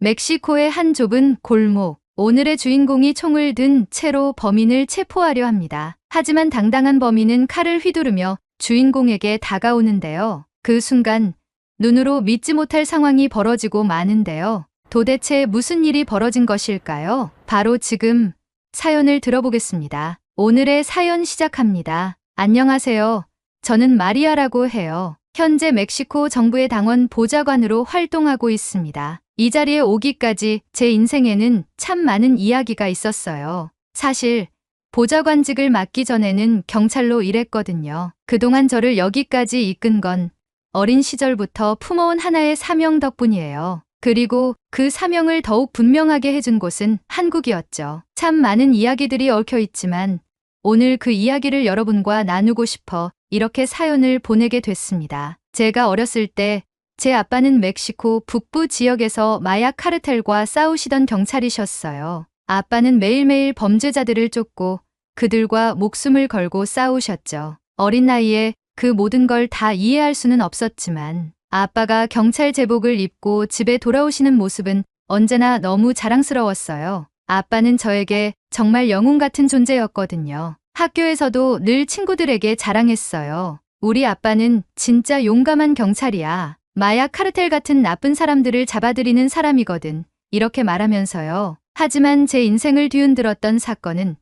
멕시코의 한 좁은 골목. 오늘의 주인공이 총을 든 채로 범인을 체포하려 합니다. 하지만 당당한 범인은 칼을 휘두르며 주인공에게 다가오는데요. 그 순간 눈으로 믿지 못할 상황이 벌어지고 마는데요. 도대체 무슨 일이 벌어진 것일까요? 바로 지금 사연을 들어보겠습니다. 오늘의 사연 시작합니다. 안녕하세요. 저는 마리아라고 해요. 현재 멕시코 정부의 당원 보좌관으로 활동하고 있습니다. 이 자리에 오기까지 제 인생에는 참 많은 이야기가 있었어요. 사실 보좌관직을 맡기 전에는 경찰로 일했거든요. 그동안 저를 여기까지 이끈 건 어린 시절부터 품어온 하나의 사명 덕분이에요. 그리고 그 사명을 더욱 분명하게 해준 곳은 한국이었죠. 참 많은 이야기들이 얽혀 있지만 오늘 그 이야기를 여러분과 나누고 싶어 이렇게 사연을 보내게 됐습니다. 제가 어렸을 때 제 아빠는 멕시코 북부 지역에서 마약 카르텔과 싸우시던 경찰이셨어요. 아빠는 매일매일 범죄자들을 쫓고 그들과 목숨을 걸고 싸우셨죠. 어린 나이에 그 모든 걸 다 이해할 수는 없었지만 아빠가 경찰 제복을 입고 집에 돌아오시는 모습은 언제나 너무 자랑스러웠어요. 아빠는 저에게 정말 영웅 같은 존재였거든요. 학교에서도 늘 친구들에게 자랑했어요. 우리 아빠는 진짜 용감한 경찰이야. 마약 카르텔 같은 나쁜 사람들을 잡아들이는 사람이거든. 이렇게 말하면서요. 하지만 제 인생을 뒤흔들었던 사건은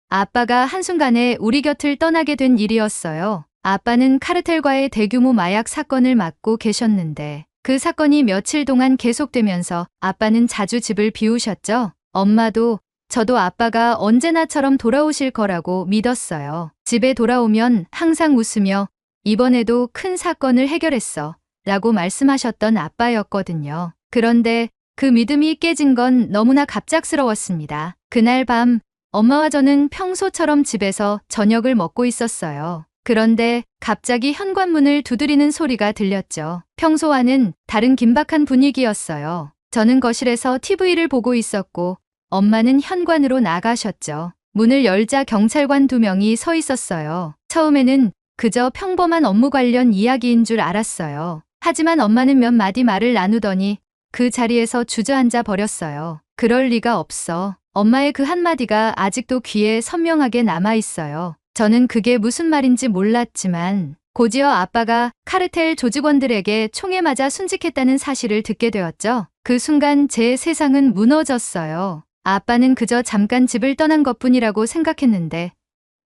아빠가 한순간에 우리 곁을 떠나게 된 일이었어요. 아빠는 카르텔과의 대규모 마약 사건을 맡고 계셨는데 그 사건이 며칠 동안 계속되면서 아빠는 자주 집을 비우셨죠. 엄마도 저도 아빠가 언제나처럼 돌아오실 거라고 믿었어요. 집에 돌아오면 항상 웃으며 이번에도 큰 사건을 해결했어 라고 말씀하셨던 아빠였거든요. 그런데 그 믿음이 깨진 건 너무나 갑작스러웠습니다. 그날 밤 엄마와 저는 평소처럼 집에서 저녁을 먹고 있었어요. 그런데 갑자기 현관문을 두드리는 소리가 들렸죠. 평소와는 다른 긴박한 분위기였어요. 저는 거실에서 TV를 보고 있었고 엄마는 현관으로 나가셨죠. 문을 열자 경찰관 2명이 서 있었어요. 처음에는 그저 평범한 업무 관련 이야기인 줄 알았어요. 하지만 엄마는 몇 마디 말을 나누더니 그 자리에서 주저앉아 버렸어요. 그럴 리가 없어. 엄마의 그 한마디가 아직도 귀에 선명하게 남아있어요. 저는 그게 무슨 말인지 몰랐지만 곧이어 아빠가 카르텔 조직원들에게 총에 맞아 순직했다는 사실을 듣게 되었죠. 그 순간 제 세상은 무너졌어요. 아빠는 그저 잠깐 집을 떠난 것뿐이라고 생각했는데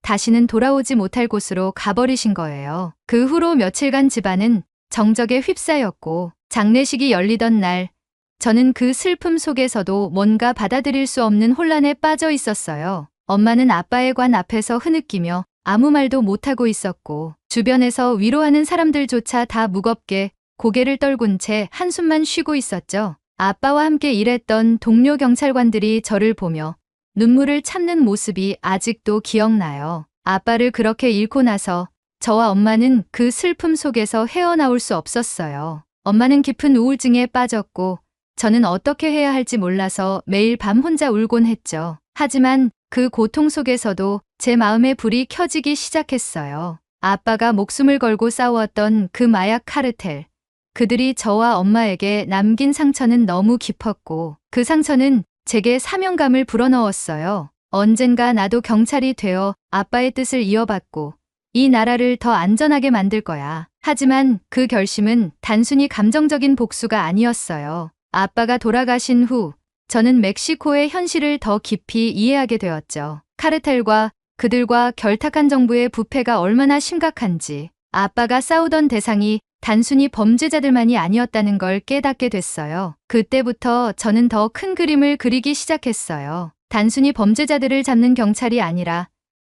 다시는 돌아오지 못할 곳으로 가버리신 거예요. 그 후로 며칠간 집안은 정적에 휩싸였고 장례식이 열리던 날 저는 그 슬픔 속에서도 뭔가 받아들일 수 없는 혼란에 빠져 있었어요. 엄마는 아빠의 관 앞에서 흐느끼며 아무 말도 못하고 있었고 주변에서 위로하는 사람들조차 다 무겁게 고개를 떨군 채 한숨만 쉬고 있었죠. 아빠와 함께 일했던 동료 경찰관들이 저를 보며 눈물을 참는 모습이 아직도 기억나요. 아빠를 그렇게 잃고 나서 저와 엄마는 그 슬픔 속에서 헤어나올 수 없었어요. 엄마는 깊은 우울증에 빠졌고 저는 어떻게 해야 할지 몰라서 매일 밤 혼자 울곤 했죠. 하지만 그 고통 속에서도 제 마음의 불이 켜지기 시작했어요. 아빠가 목숨을 걸고 싸웠던 그 마약 카르텔. 그들이 저와 엄마에게 남긴 상처는 너무 깊었고 그 상처는 제게 사명감을 불어넣었어요. 언젠가 나도 경찰이 되어 아빠의 뜻을 이어받고 이 나라를 더 안전하게 만들 거야. 하지만 그 결심은 단순히 감정적인 복수가 아니었어요. 아빠가 돌아가신 후 저는 멕시코의 현실을 더 깊이 이해하게 되었죠. 카르텔과 그들과 결탁한 정부의 부패가 얼마나 심각한지 아빠가 싸우던 대상이 단순히 범죄자들만이 아니었다는 걸 깨닫게 됐어요. 그때부터 저는 더 큰 그림을 그리기 시작했어요. 단순히 범죄자들을 잡는 경찰이 아니라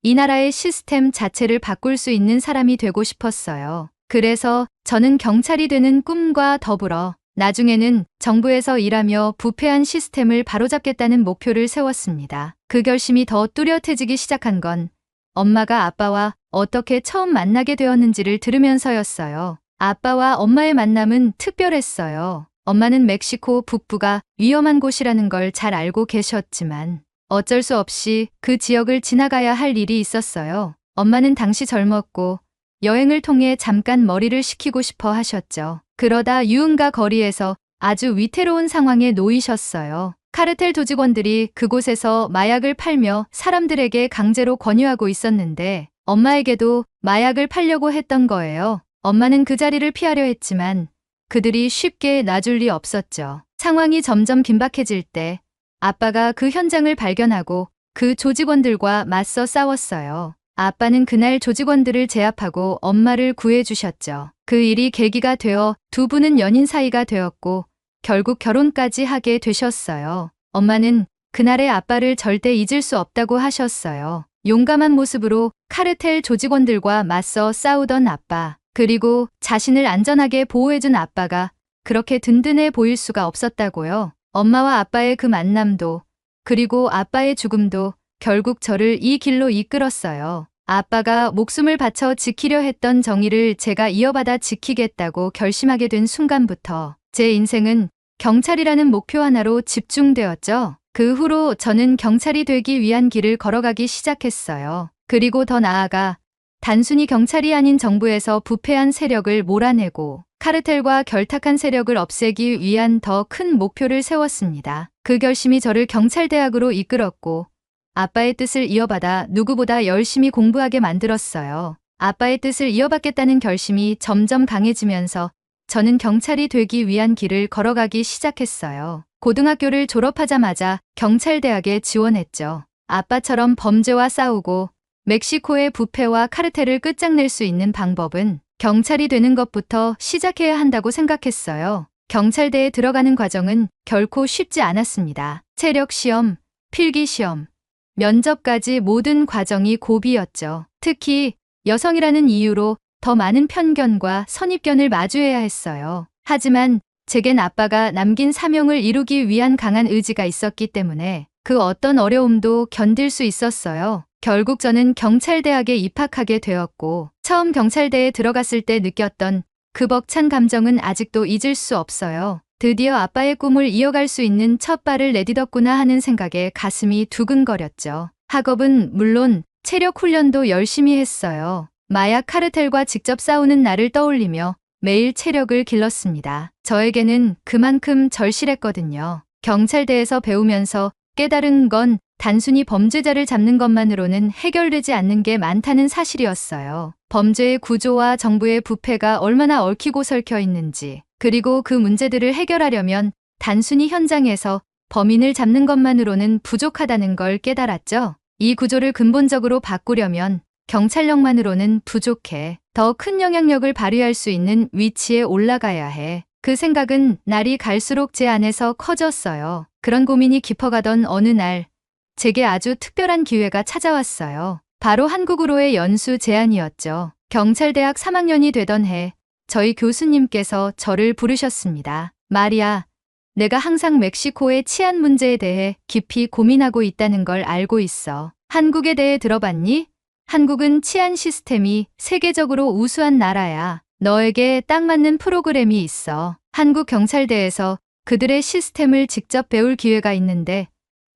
이 나라의 시스템 자체를 바꿀 수 있는 사람이 되고 싶었어요. 그래서 저는 경찰이 되는 꿈과 더불어 나중에는 정부에서 일하며 부패한 시스템을 바로잡겠다는 목표를 세웠습니다. 그 결심이 더 뚜렷해지기 시작한 건 엄마가 아빠와 어떻게 처음 만나게 되었는지를 들으면서였어요. 아빠와 엄마의 만남은 특별했어요. 엄마는 멕시코 북부가 위험한 곳이라는 걸 잘 알고 계셨지만 어쩔 수 없이 그 지역을 지나가야 할 일이 있었어요. 엄마는 당시 젊었고 여행을 통해 잠깐 머리를 식히고 싶어 하셨죠. 그러다 유흥가 거리에서 아주 위태로운 상황에 놓이셨어요. 카르텔 조직원들이 그곳에서 마약을 팔며 사람들에게 강제로 권유하고 있었는데 엄마에게도 마약을 팔려고 했던 거예요. 엄마는 그 자리를 피하려 했지만 그들이 쉽게 놔줄 리 없었죠. 상황이 점점 긴박해질 때 아빠가 그 현장을 발견하고 그 조직원들과 맞서 싸웠어요. 아빠는 그날 조직원들을 제압하고 엄마를 구해주셨죠. 그 일이 계기가 되어 두 분은 연인 사이가 되었고 결국 결혼까지 하게 되셨어요. 엄마는 그날의 아빠를 절대 잊을 수 없다고 하셨어요. 용감한 모습으로 카르텔 조직원들과 맞서 싸우던 아빠, 그리고 자신을 안전하게 보호해준 아빠가 그렇게 든든해 보일 수가 없었다고요. 엄마와 아빠의 그 만남도, 그리고 아빠의 죽음도 결국 저를 이 길로 이끌었어요. 아빠가 목숨을 바쳐 지키려 했던 정의를 제가 이어받아 지키겠다고 결심하게 된 순간부터 제 인생은 경찰이라는 목표 하나로 집중되었죠. 그 후로 저는 경찰이 되기 위한 길을 걸어가기 시작했어요. 그리고 더 나아가 단순히 경찰이 아닌 정부에서 부패한 세력을 몰아내고 카르텔과 결탁한 세력을 없애기 위한 더 큰 목표를 세웠습니다. 그 결심이 저를 경찰대학으로 이끌었고 아빠의 뜻을 이어받아 누구보다 열심히 공부하게 만들었어요. 아빠의 뜻을 이어받겠다는 결심이 점점 강해지면서 저는 경찰이 되기 위한 길을 걸어가기 시작했어요. 고등학교를 졸업하자마자 경찰대학에 지원했죠. 아빠처럼 범죄와 싸우고 멕시코의 부패와 카르텔을 끝장낼 수 있는 방법은 경찰이 되는 것부터 시작해야 한다고 생각했어요. 경찰대에 들어가는 과정은 결코 쉽지 않았습니다. 체력 시험, 필기 시험, 면접까지 모든 과정이 고비였죠. 특히 여성이라는 이유로 더 많은 편견과 선입견을 마주해야 했어요. 하지만 제겐 아빠가 남긴 사명을 이루기 위한 강한 의지가 있었기 때문에 그 어떤 어려움도 견딜 수 있었어요. 결국 저는 경찰대학에 입학하게 되었고 처음 경찰대에 들어갔을 때 느꼈던 그 벅찬 감정은 아직도 잊을 수 없어요. 드디어 아빠의 꿈을 이어갈 수 있는 첫 발을 내딛었구나 하는 생각에 가슴이 두근거렸죠. 학업은 물론 체력 훈련도 열심히 했어요. 마약 카르텔과 직접 싸우는 날을 떠올리며 매일 체력을 길렀습니다. 저에게는 그만큼 절실했거든요. 경찰대에서 배우면서 깨달은 건 단순히 범죄자를 잡는 것만으로는 해결되지 않는 게 많다는 사실이었어요. 범죄의 구조와 정부의 부패가 얼마나 얽히고 설켜 있는지, 그리고 그 문제들을 해결하려면 단순히 현장에서 범인을 잡는 것만으로는 부족하다는 걸 깨달았죠. 이 구조를 근본적으로 바꾸려면 경찰력만으로는 부족해. 더 큰 영향력을 발휘할 수 있는 위치에 올라가야 해. 그 생각은 날이 갈수록 제 안에서 커졌어요. 그런 고민이 깊어가던 어느 날 제게 아주 특별한 기회가 찾아왔어요. 바로 한국으로의 연수 제안이었죠. 경찰대학 3학년이 되던 해 저희 교수님께서 저를 부르셨습니다. 마리아, 내가 항상 멕시코의 치안 문제에 대해 깊이 고민하고 있다는 걸 알고 있어. 한국에 대해 들어봤니? 한국은 치안 시스템이 세계적으로 우수한 나라야. 너에게 딱 맞는 프로그램이 있어. 한국 경찰대에서 그들의 시스템을 직접 배울 기회가 있는데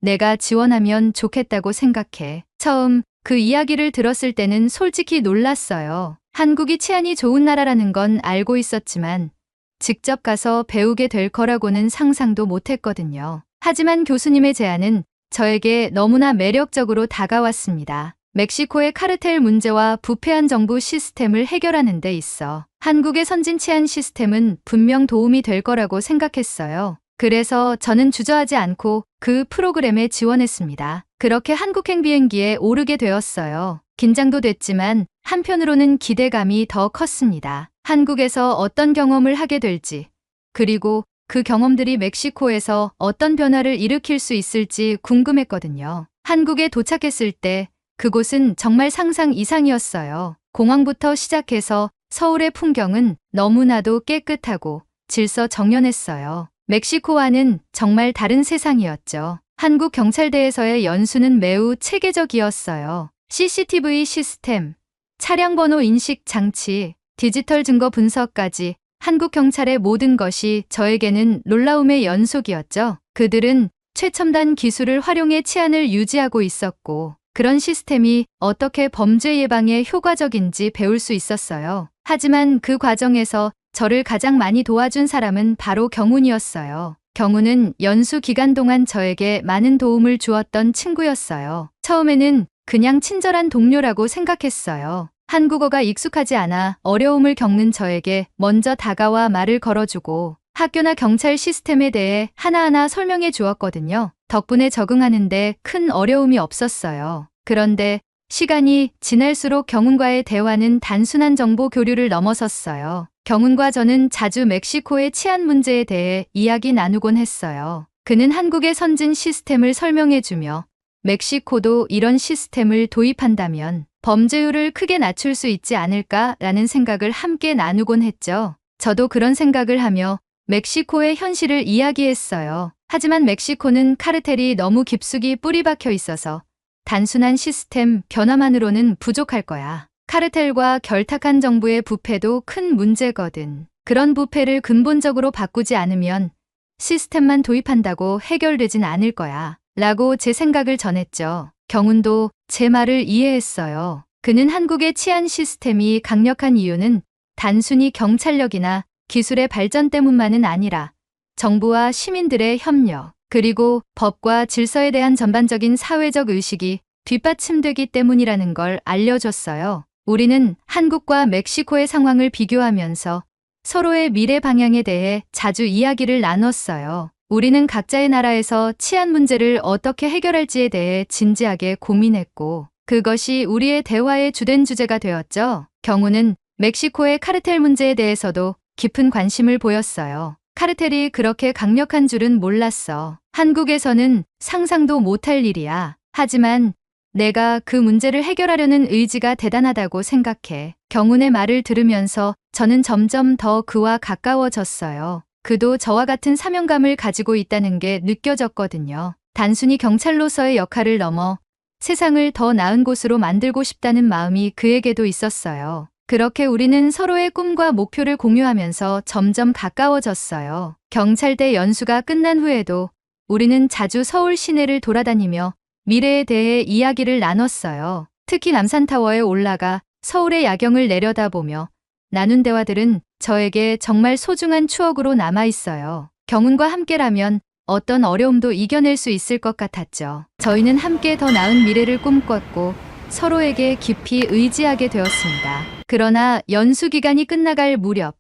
내가 지원하면 좋겠다고 생각해. 처음 그 이야기를 들었을 때는 솔직히 놀랐어요. 한국이 치안이 좋은 나라라는 건 알고 있었지만 직접 가서 배우게 될 거라고는 상상도 못했거든요. 하지만 교수님의 제안은 저에게 너무나 매력적으로 다가왔습니다. 멕시코의 카르텔 문제와 부패한 정부 시스템을 해결하는 데 있어 한국의 선진 치안 시스템은 분명 도움이 될 거라고 생각했어요. 그래서 저는 주저하지 않고 그 프로그램에 지원했습니다. 그렇게 한국행 비행기에 오르게 되었어요. 긴장도 됐지만 한편으로는 기대감이 더 컸습니다. 한국에서 어떤 경험을 하게 될지, 그리고 그 경험들이 멕시코에서 어떤 변화를 일으킬 수 있을지 궁금했거든요. 한국에 도착했을 때 그곳은 정말 상상 이상이었어요. 공항부터 시작해서 서울의 풍경은 너무나도 깨끗하고 질서정연했어요. 멕시코와는 정말 다른 세상이었죠. 한국 경찰대에서의 연수는 매우 체계적이었어요. CCTV 시스템, 차량 번호 인식 장치, 디지털 증거 분석까지 한국 경찰의 모든 것이 저에게는 놀라움의 연속이었죠. 그들은 최첨단 기술을 활용해 치안을 유지하고 있었고 그런 시스템이 어떻게 범죄 예방에 효과적인지 배울 수 있었어요. 하지만 그 과정에서 저를 가장 많이 도와준 사람은 바로 경훈이었어요. 경훈은 연수 기간 동안 저에게 많은 도움을 주었던 친구였어요. 처음에는 그냥 친절한 동료라고 생각했어요. 한국어가 익숙하지 않아 어려움을 겪는 저에게 먼저 다가와 말을 걸어주고 학교나 경찰 시스템에 대해 하나하나 설명해 주었거든요. 덕분에 적응하는데 큰 어려움이 없었어요. 그런데 시간이 지날수록 경훈과의 대화는 단순한 정보 교류를 넘어섰어요. 경훈과 저는 자주 멕시코의 치안 문제에 대해 이야기 나누곤 했어요. 그는 한국의 선진 시스템을 설명해주며 멕시코도 이런 시스템을 도입한다면 범죄율을 크게 낮출 수 있지 않을까라는 생각을 함께 나누곤 했죠. 저도 그런 생각을 하며 멕시코의 현실을 이야기했어요. 하지만 멕시코는 카르텔이 너무 깊숙이 뿌리 박혀 있어서 단순한 시스템 변화만으로는 부족할 거야. 카르텔과 결탁한 정부의 부패도 큰 문제거든. 그런 부패를 근본적으로 바꾸지 않으면 시스템만 도입한다고 해결되진 않을 거야. 라고 제 생각을 전했죠. 경훈도 제 말을 이해했어요. 그는 한국의 치안 시스템이 강력한 이유는 단순히 경찰력이나 기술의 발전 때문만은 아니라 정부와 시민들의 협력, 그리고 법과 질서에 대한 전반적인 사회적 의식이 뒷받침되기 때문이라는 걸 알려줬어요. 우리는 한국과 멕시코의 상황을 비교하면서 서로의 미래 방향에 대해 자주 이야기를 나눴어요. 우리는 각자의 나라에서 치안 문제를 어떻게 해결할지에 대해 진지하게 고민했고, 그것이 우리의 대화의 주된 주제가 되었죠. 경우는 멕시코의 카르텔 문제에 대해서도 깊은 관심을 보였어요. 카르텔이 그렇게 강력한 줄은 몰랐어. 한국에서는 상상도 못할 일이야. 하지만 내가 그 문제를 해결하려는 의지가 대단하다고 생각해. 경훈의 말을 들으면서 저는 점점 더 그와 가까워졌어요. 그도 저와 같은 사명감을 가지고 있다는 게 느껴졌거든요. 단순히 경찰로서의 역할을 넘어 세상을 더 나은 곳으로 만들고 싶다는 마음이 그에게도 있었어요. 그렇게 우리는 서로의 꿈과 목표를 공유하면서 점점 가까워졌어요. 경찰대 연수가 끝난 후에도 우리는 자주 서울 시내를 돌아다니며 미래에 대해 이야기를 나눴어요. 특히 남산타워에 올라가 서울의 야경을 내려다보며 나눈 대화들은 저에게 정말 소중한 추억으로 남아있어요. 경훈과 함께라면 어떤 어려움도 이겨낼 수 있을 것 같았죠. 저희는 함께 더 나은 미래를 꿈꿨고 서로에게 깊이 의지하게 되었습니다. 그러나 연수 기간이 끝나갈 무렵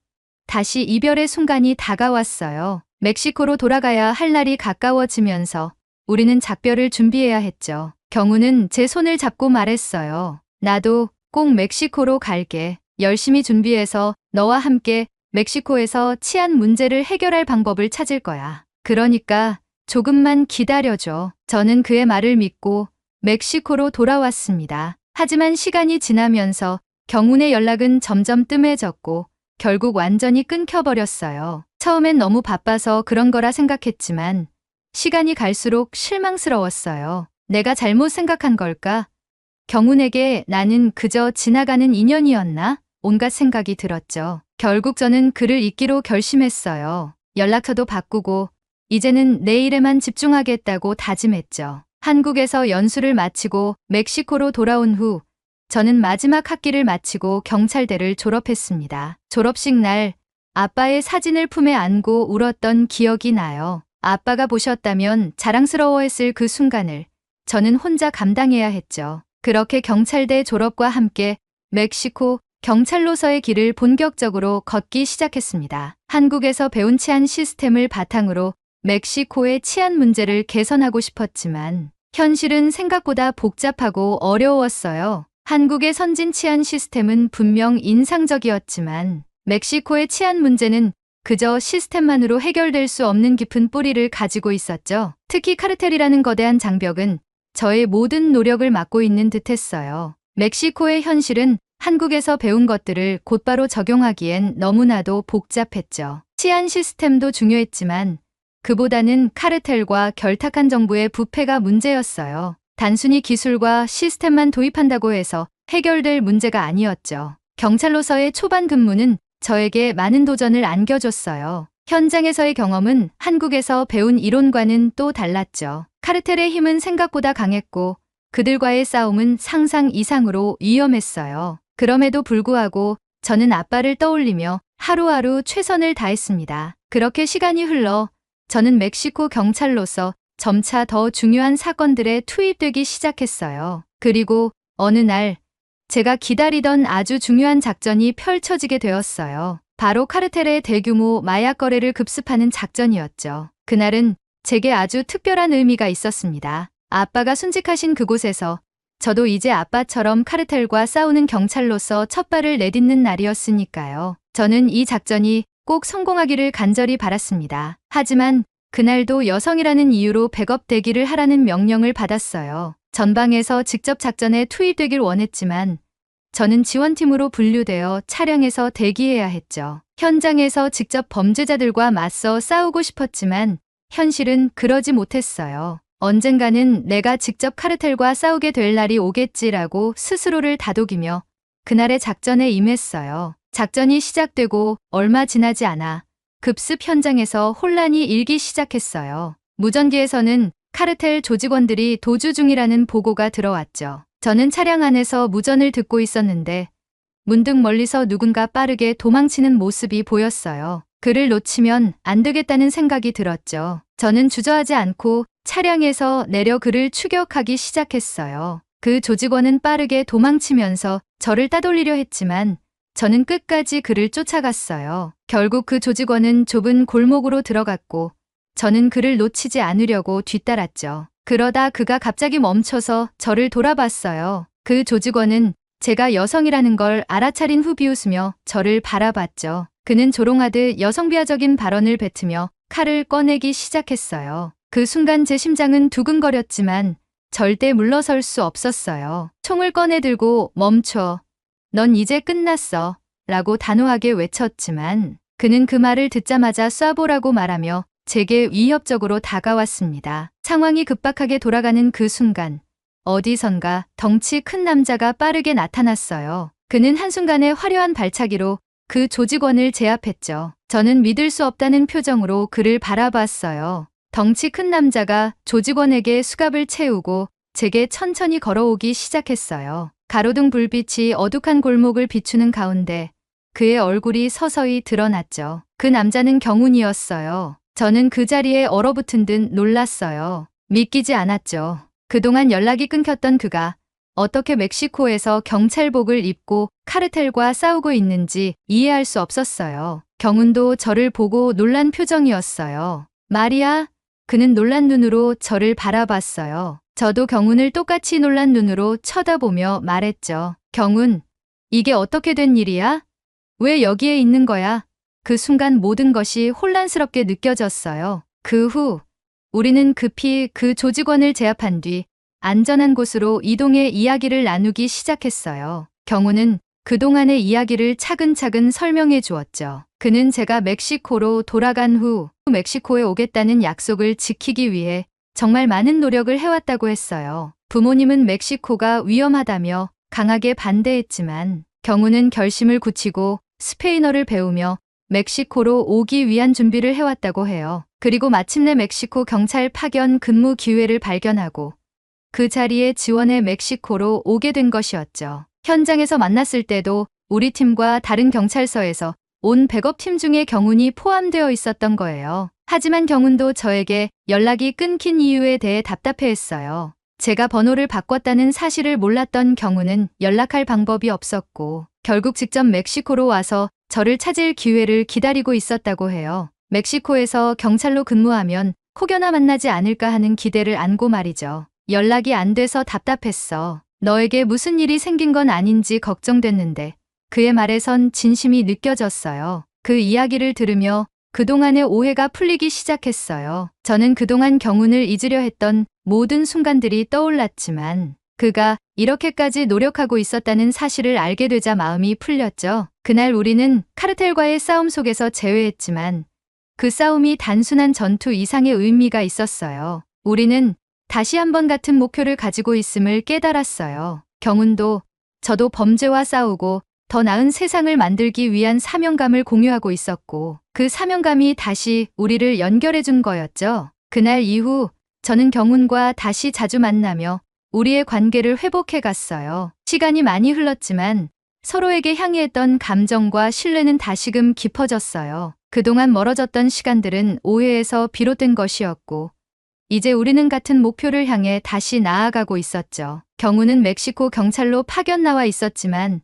다시 이별의 순간이 다가왔어요. 멕시코로 돌아가야 할 날이 가까워지면서 우리는 작별을 준비해야 했죠. 경훈은 제 손을 잡고 말했어요. 나도 꼭 멕시코로 갈게. 열심히 준비해서 너와 함께 멕시코에서 치안 문제를 해결할 방법을 찾을 거야. 그러니까 조금만 기다려줘. 저는 그의 말을 믿고 멕시코로 돌아왔습니다. 하지만 시간이 지나면서 경훈의 연락은 점점 뜸해졌고 결국 완전히 끊겨버렸어요. 처음엔 너무 바빠서 그런 거라 생각했지만 시간이 갈수록 실망스러웠어요. 내가 잘못 생각한 걸까? 경훈에게 나는 그저 지나가는 인연이었나? 온갖 생각이 들었죠. 결국 저는 그를 잊기로 결심했어요. 연락처도 바꾸고 이제는 내 일에만 집중하겠다고 다짐했죠. 한국에서 연수를 마치고 멕시코로 돌아온 후 저는 마지막 학기를 마치고 경찰대를 졸업했습니다. 졸업식 날 아빠의 사진을 품에 안고 울었던 기억이 나요. 아빠가 보셨다면 자랑스러워했을 그 순간을 저는 혼자 감당해야 했죠. 그렇게 경찰대 졸업과 함께 멕시코 경찰로서의 길을 본격적으로 걷기 시작했습니다. 한국에서 배운 치안 시스템을 바탕으로 멕시코의 치안 문제를 개선하고 싶었지만 현실은 생각보다 복잡하고 어려웠어요. 한국의 선진 치안 시스템은 분명 인상적이었지만 멕시코의 치안 문제는 그저 시스템만으로 해결될 수 없는 깊은 뿌리를 가지고 있었죠. 특히 카르텔이라는 거대한 장벽은 저의 모든 노력을 막고 있는 듯했어요. 멕시코의 현실은 한국에서 배운 것들을 곧바로 적용하기엔 너무나도 복잡했죠. 치안 시스템도 중요했지만 그보다는 카르텔과 결탁한 정부의 부패가 문제였어요. 단순히 기술과 시스템만 도입한다고 해서 해결될 문제가 아니었죠. 경찰로서의 초반 근무는 저에게 많은 도전을 안겨줬어요. 현장에서의 경험은 한국에서 배운 이론과는 또 달랐죠. 카르텔의 힘은 생각보다 강했고 그들과의 싸움은 상상 이상으로 위험했어요. 그럼에도 불구하고 저는 아빠를 떠올리며 하루하루 최선을 다했습니다. 그렇게 시간이 흘러 저는 멕시코 경찰로서 점차 더 중요한 사건들에 투입되기 시작했어요. 그리고 어느 날 제가 기다리던 아주 중요한 작전이 펼쳐지게 되었어요. 바로 카르텔의 대규모 마약 거래를 급습하는 작전이었죠. 그날은 제게 아주 특별한 의미가 있었습니다. 아빠가 순직하신 그곳에서 저도 이제 아빠처럼 카르텔과 싸우는 경찰로서 첫 발을 내딛는 날이었으니까요. 저는 이 작전이 꼭 성공하기를 간절히 바랐습니다. 하지만 그날도 여성이라는 이유로 백업 대기를 하라는 명령을 받았어요. 전방에서 직접 작전에 투입되길 원했지만 저는 지원팀으로 분류되어 차량에서 대기해야 했죠. 현장에서 직접 범죄자들과 맞서 싸우고 싶었지만 현실은 그러지 못했어요. 언젠가는 내가 직접 카르텔과 싸우게 될 날이 오겠지라고 스스로를 다독이며 그날의 작전에 임했어요. 작전이 시작되고 얼마 지나지 않아 급습 현장에서 혼란이 일기 시작했어요. 무전기에서는 카르텔 조직원들이 도주 중이라는 보고가 들어왔죠. 저는 차량 안에서 무전을 듣고 있었는데 문득 멀리서 누군가 빠르게 도망치는 모습이 보였어요. 그를 놓치면 안 되겠다는 생각이 들었죠. 저는 주저하지 않고 차량에서 내려 그를 추격하기 시작했어요. 그 조직원은 빠르게 도망치면서 저를 따돌리려 했지만 저는 끝까지 그를 쫓아갔어요. 결국 그 조직원은 좁은 골목으로 들어갔고 저는 그를 놓치지 않으려고 뒤따랐죠. 그러다 그가 갑자기 멈춰서 저를 돌아봤어요. 그 조직원은 제가 여성이라는 걸 알아차린 후 비웃으며 저를 바라봤죠. 그는 조롱하듯 여성비하적인 발언을 뱉으며 칼을 꺼내기 시작했어요. 그 순간 제 심장은 두근거렸지만 절대 물러설 수 없었어요. 총을 꺼내 들고 멈춰. 넌 이제 끝났어. 라고 단호하게 외쳤지만 그는 그 말을 듣자마자 쏴보라고 말하며 제게 위협적으로 다가왔습니다. 상황이 급박하게 돌아가는 그 순간 어디선가 덩치 큰 남자가 빠르게 나타났어요. 그는 한순간에 화려한 발차기로 그 조직원을 제압했죠. 저는 믿을 수 없다는 표정으로 그를 바라봤어요. 덩치 큰 남자가 조직원에게 수갑을 채우고 제게 천천히 걸어오기 시작했어요. 가로등 불빛이 어둑한 골목을 비추는 가운데 그의 얼굴이 서서히 드러났죠. 그 남자는 경훈이었어요. 저는 그 자리에 얼어붙은 듯 놀랐어요. 믿기지 않았죠. 그동안 연락이 끊겼던 그가 어떻게 멕시코에서 경찰복을 입고 카르텔과 싸우고 있는지 이해할 수 없었어요. 경훈도 저를 보고 놀란 표정이었어요. 마리아, 그는 놀란 눈으로 저를 바라봤어요. 저도 경훈을 똑같이 놀란 눈으로 쳐다보며 말했죠. 경훈, 이게 어떻게 된 일이야? 왜 여기에 있는 거야? 그 순간 모든 것이 혼란스럽게 느껴졌어요. 그 후 우리는 급히 그 조직원을 제압한 뒤 안전한 곳으로 이동해 이야기를 나누기 시작했어요. 경훈은 그동안의 이야기를 차근차근 설명해 주었죠. 그는 제가 멕시코로 돌아간 후 멕시코에 오겠다는 약속을 지키기 위해 정말 많은 노력을 해왔다고 했어요. 부모님은 멕시코가 위험하다며 강하게 반대했지만 경훈은 결심을 굳히고 스페인어를 배우며 멕시코로 오기 위한 준비를 해왔다고 해요. 그리고 마침내 멕시코 경찰 파견 근무 기회를 발견하고 그 자리에 지원해 멕시코로 오게 된 것이었죠. 현장에서 만났을 때도 우리 팀과 다른 경찰서에서 온 백업팀 중에 경훈이 포함되어 있었던 거예요. 하지만 경훈도 저에게 연락이 끊긴 이유에 대해 답답해했어요. 제가 번호를 바꿨다는 사실을 몰랐던 경훈은 연락할 방법이 없었고 결국 직접 멕시코로 와서 저를 찾을 기회를 기다리고 있었다고 해요. 멕시코에서 경찰로 근무하면 혹여나 만나지 않을까 하는 기대를 안고 말이죠. 연락이 안 돼서 답답했어. 너에게 무슨 일이 생긴 건 아닌지 걱정됐는데 그의 말에선 진심이 느껴졌어요. 그 이야기를 들으며 그동안의 오해가 풀리기 시작했어요. 저는 그동안 경훈을 잊으려 했던 모든 순간들이 떠올랐지만 그가 이렇게까지 노력하고 있었다는 사실을 알게 되자 마음이 풀렸죠. 그날 우리는 카르텔과의 싸움 속에서 제외했지만 그 싸움이 단순한 전투 이상의 의미가 있었어요. 우리는 다시 한번 같은 목표를 가지고 있음을 깨달았어요. 경훈도 저도 범죄와 싸우고 더 나은 세상을 만들기 위한 사명감을 공유하고 있었고 그 사명감이 다시 우리를 연결해 준 거였죠. 그날 이후 저는 경훈과 다시 자주 만나며 우리의 관계를 회복해 갔어요. 시간이 많이 흘렀지만 서로에게 향해했던 감정과 신뢰는 다시금 깊어졌어요. 그동안 멀어졌던 시간들은 오해에서 비롯된 것이었고, 이제 우리는 같은 목표를 향해 다시 나아가고 있었죠. 경우는 멕시코 경찰로 파견 나와 있었지만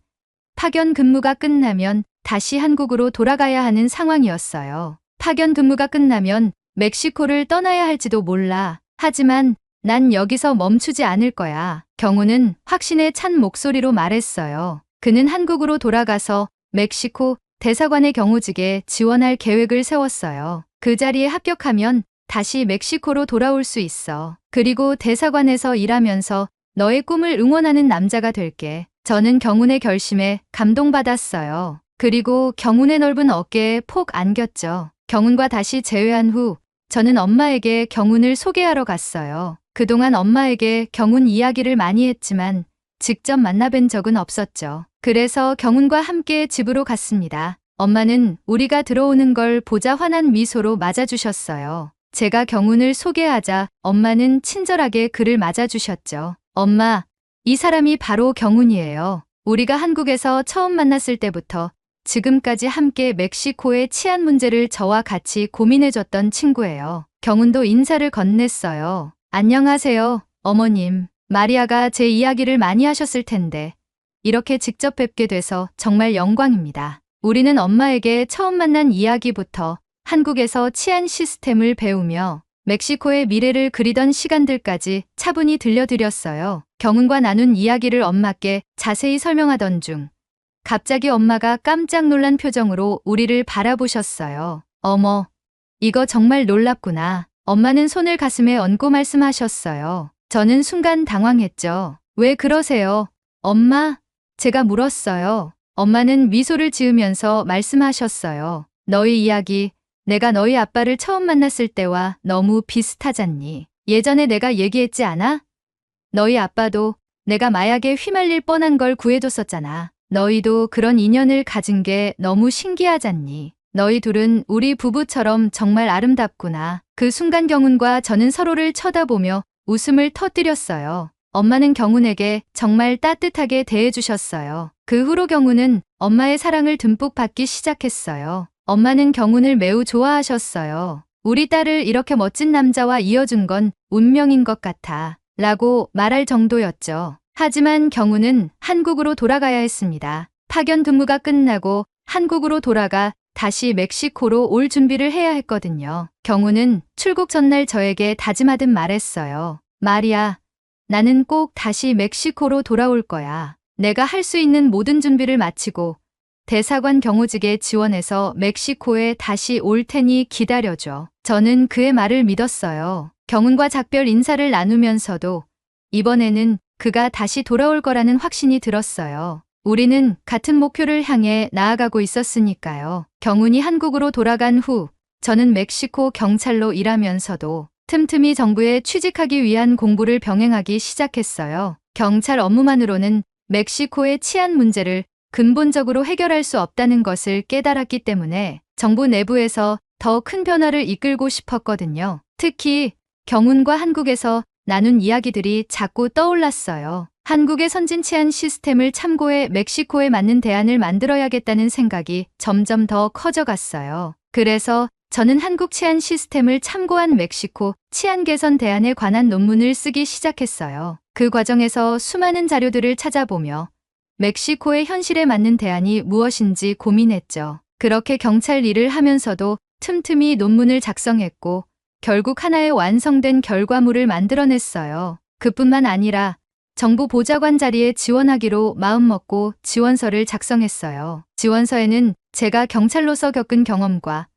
파견 근무가 끝나면 다시 한국으로 돌아가야 하는 상황이었어요. 파견 근무가 끝나면 멕시코를 떠나야 할지도 몰라. 하지만 난 여기서 멈추지 않을 거야. 경우는 확신에 찬 목소리로 말했어요. 그는 한국으로 돌아가서 멕시코 대사관의 경호직에 지원할 계획을 세웠어요. 그 자리에 합격하면 다시 멕시코로 돌아올 수 있어. 그리고 대사관에서 일하면서 너의 꿈을 응원하는 남자가 될게. 저는 경훈의 결심에 감동받았어요. 그리고 경훈의 넓은 어깨에 폭 안겼죠. 경훈과 다시 재회한 후 저는 엄마에게 경훈을 소개하러 갔어요. 그동안 엄마에게 경훈 이야기를 많이 했지만 직접 만나뵌 적은 없었죠. 그래서 경훈과 함께 집으로 갔습니다. 엄마는 우리가 들어오는 걸 보자 환한 미소로 맞아주셨어요. 제가 경훈을 소개하자 엄마는 친절하게 그를 맞아주셨죠. 엄마, 이 사람이 바로 경훈이에요. 우리가 한국에서 처음 만났을 때부터 지금까지 함께 멕시코의 치안 문제를 저와 같이 고민해줬던 친구예요. 경훈도 인사를 건넸어요. 안녕하세요, 어머님. 마리아가 제 이야기를 많이 하셨을 텐데 이렇게 직접 뵙게 돼서 정말 영광입니다. 우리는 엄마에게 처음 만난 이야기부터 한국에서 치안 시스템을 배우며 멕시코의 미래를 그리던 시간들까지 차분히 들려드렸어요. 경훈과 나눈 이야기를 엄마께 자세히 설명하던 중 갑자기 엄마가 깜짝 놀란 표정으로 우리를 바라보셨어요. 어머, 이거 정말 놀랍구나. 엄마는 손을 가슴에 얹고 말씀하셨어요. 저는 순간 당황했죠. 왜 그러세요? 엄마? 제가 물었어요. 엄마는 미소를 지으면서 말씀하셨어요. 너희 이야기, 내가 너희 아빠를 처음 만났을 때와 너무 비슷하잖니. 예전에 내가 얘기했지 않아? 너희 아빠도 내가 마약에 휘말릴 뻔한 걸 구해줬었잖아. 너희도 그런 인연을 가진 게 너무 신기하잖니. 너희 둘은 우리 부부처럼 정말 아름답구나. 그 순간 경훈과 저는 서로를 쳐다보며 웃음을 터뜨렸어요. 엄마는 경훈에게 정말 따뜻하게 대해주셨어요. 그 후로 경훈은 엄마의 사랑을 듬뿍 받기 시작했어요. 엄마는 경훈을 매우 좋아하셨어요. 우리 딸을 이렇게 멋진 남자와 이어준 건 운명인 것 같아. 라고 말할 정도였죠. 하지만 경훈은 한국으로 돌아가야 했습니다. 파견 근무가 끝나고 한국으로 돌아가 다시 멕시코로 올 준비를 해야 했거든요. 경훈은 출국 전날 저에게 다짐하듯 말했어요. 마리아, 나는 꼭 다시 멕시코로 돌아올 거야. 내가 할 수 있는 모든 준비를 마치고 대사관 경호직에 지원해서 멕시코에 다시 올 테니 기다려줘. 저는 그의 말을 믿었어요. 경훈과 작별 인사를 나누면서도 이번에는 그가 다시 돌아올 거라는 확신이 들었어요. 우리는 같은 목표를 향해 나아가고 있었으니까요. 경훈이 한국으로 돌아간 후 저는 멕시코 경찰로 일하면서도 틈틈이 정부에 취직하기 위한 공부를 병행하기 시작했어요. 경찰 업무만으로는 멕시코의 치안 문제를 근본적으로 해결할 수 없다는 것을 깨달았기 때문에 정부 내부에서 더 큰 변화를 이끌고 싶었거든요. 특히 경훈과 한국에서 나눈 이야기들이 자꾸 떠올랐어요. 한국의 선진 치안 시스템을 참고해 멕시코에 맞는 대안을 만들어야겠다는 생각이 점점 더 커져갔어요. 그래서 저는 한국 치안 시스템을 참고한 멕시코 치안 개선 대안에 관한 논문을 쓰기 시작했어요. 그 과정에서 수많은 자료들을 찾아보며 멕시코의 현실에 맞는 대안이 무엇인지 고민했죠. 그렇게 경찰 일을 하면서도 틈틈이 논문을 작성했고 결국 하나의 완성된 결과물을 만들어냈어요. 그뿐만 아니라 정부 보좌관 자리에 지원하기로 마음먹고 지원서를 작성했어요. 지원서에는 제가 경찰로서 겪은 경험과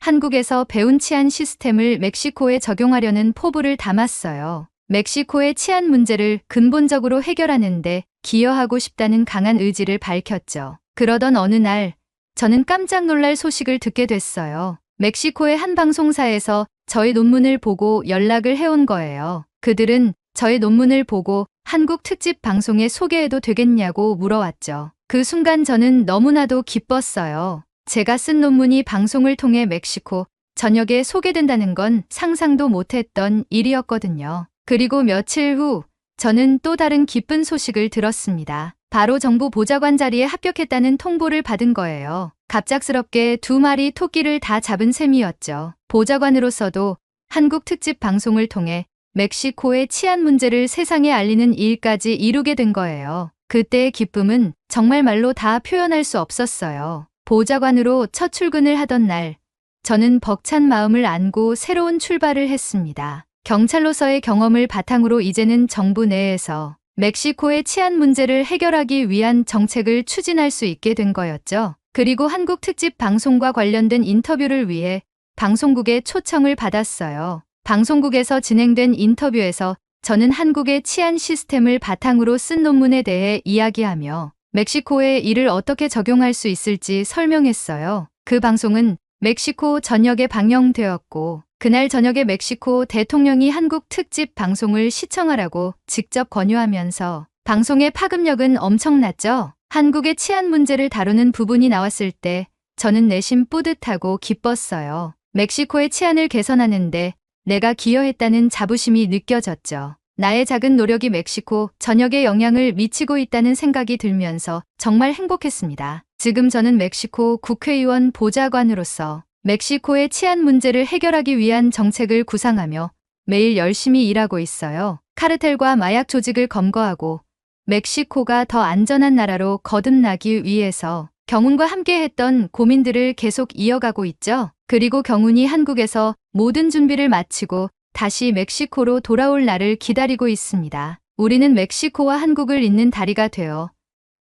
한국에서 배운 치안 시스템을 멕시코에 적용하려는 포부를 담았어요. 멕시코의 치안 문제를 근본적으로 해결하는데 기여하고 싶다는 강한 의지를 밝혔죠. 그러던 어느 날 저는 깜짝 놀랄 소식을 듣게 됐어요. 멕시코의 한 방송사에서 저희 논문을 보고 연락을 해온 거예요. 그들은 저의 논문을 보고 한국 특집 방송에 소개해도 되겠냐고 물어왔죠. 그 순간 저는 너무나도 기뻤어요. 제가 쓴 논문이 방송을 통해 멕시코 전역에 소개된다는 건 상상도 못했던 일이었거든요. 그리고 며칠 후 저는 또 다른 기쁜 소식을 들었습니다. 바로 정부 보좌관 자리에 합격했다는 통보를 받은 거예요. 갑작스럽게 2마리 토끼를 다 잡은 셈이었죠. 보좌관으로서도 한국 특집 방송을 통해 멕시코의 치안 문제를 세상에 알리는 일까지 이루게 된 거예요. 그때의 기쁨은 정말 말로 다 표현할 수 없었어요. 보좌관으로 첫 출근을 하던 날, 저는 벅찬 마음을 안고 새로운 출발을 했습니다. 경찰로서의 경험을 바탕으로 이제는 정부 내에서 멕시코의 치안 문제를 해결하기 위한 정책을 추진할 수 있게 된 거였죠. 그리고 한국 특집 방송과 관련된 인터뷰를 위해 방송국의 초청을 받았어요. 방송국에서 진행된 인터뷰에서 저는 한국의 치안 시스템을 바탕으로 쓴 논문에 대해 이야기하며 멕시코에 이를 어떻게 적용할 수 있을지 설명했어요. 그 방송은 멕시코 전역에 방영되었고 그날 저녁에 멕시코 대통령이 한국 특집 방송을 시청하라고 직접 권유하면서 방송의 파급력은 엄청났죠. 한국의 치안 문제를 다루는 부분이 나왔을 때 저는 내심 뿌듯하고 기뻤어요. 멕시코의 치안을 개선하는데 내가 기여했다는 자부심이 느껴졌죠. 나의 작은 노력이 멕시코 전역에 영향을 미치고 있다는 생각이 들면서 정말 행복했습니다. 지금 저는 멕시코 국회의원 보좌관으로서 멕시코의 치안 문제를 해결하기 위한 정책을 구상하며 매일 열심히 일하고 있어요. 카르텔과 마약 조직을 검거하고 멕시코가 더 안전한 나라로 거듭나기 위해서 경운과 함께 했던 고민들을 계속 이어가고 있죠. 그리고 경운이 한국에서 모든 준비를 마치고 다시 멕시코로 돌아올 날을 기다리고 있습니다. 우리는 멕시코와 한국을 잇는 다리가 되어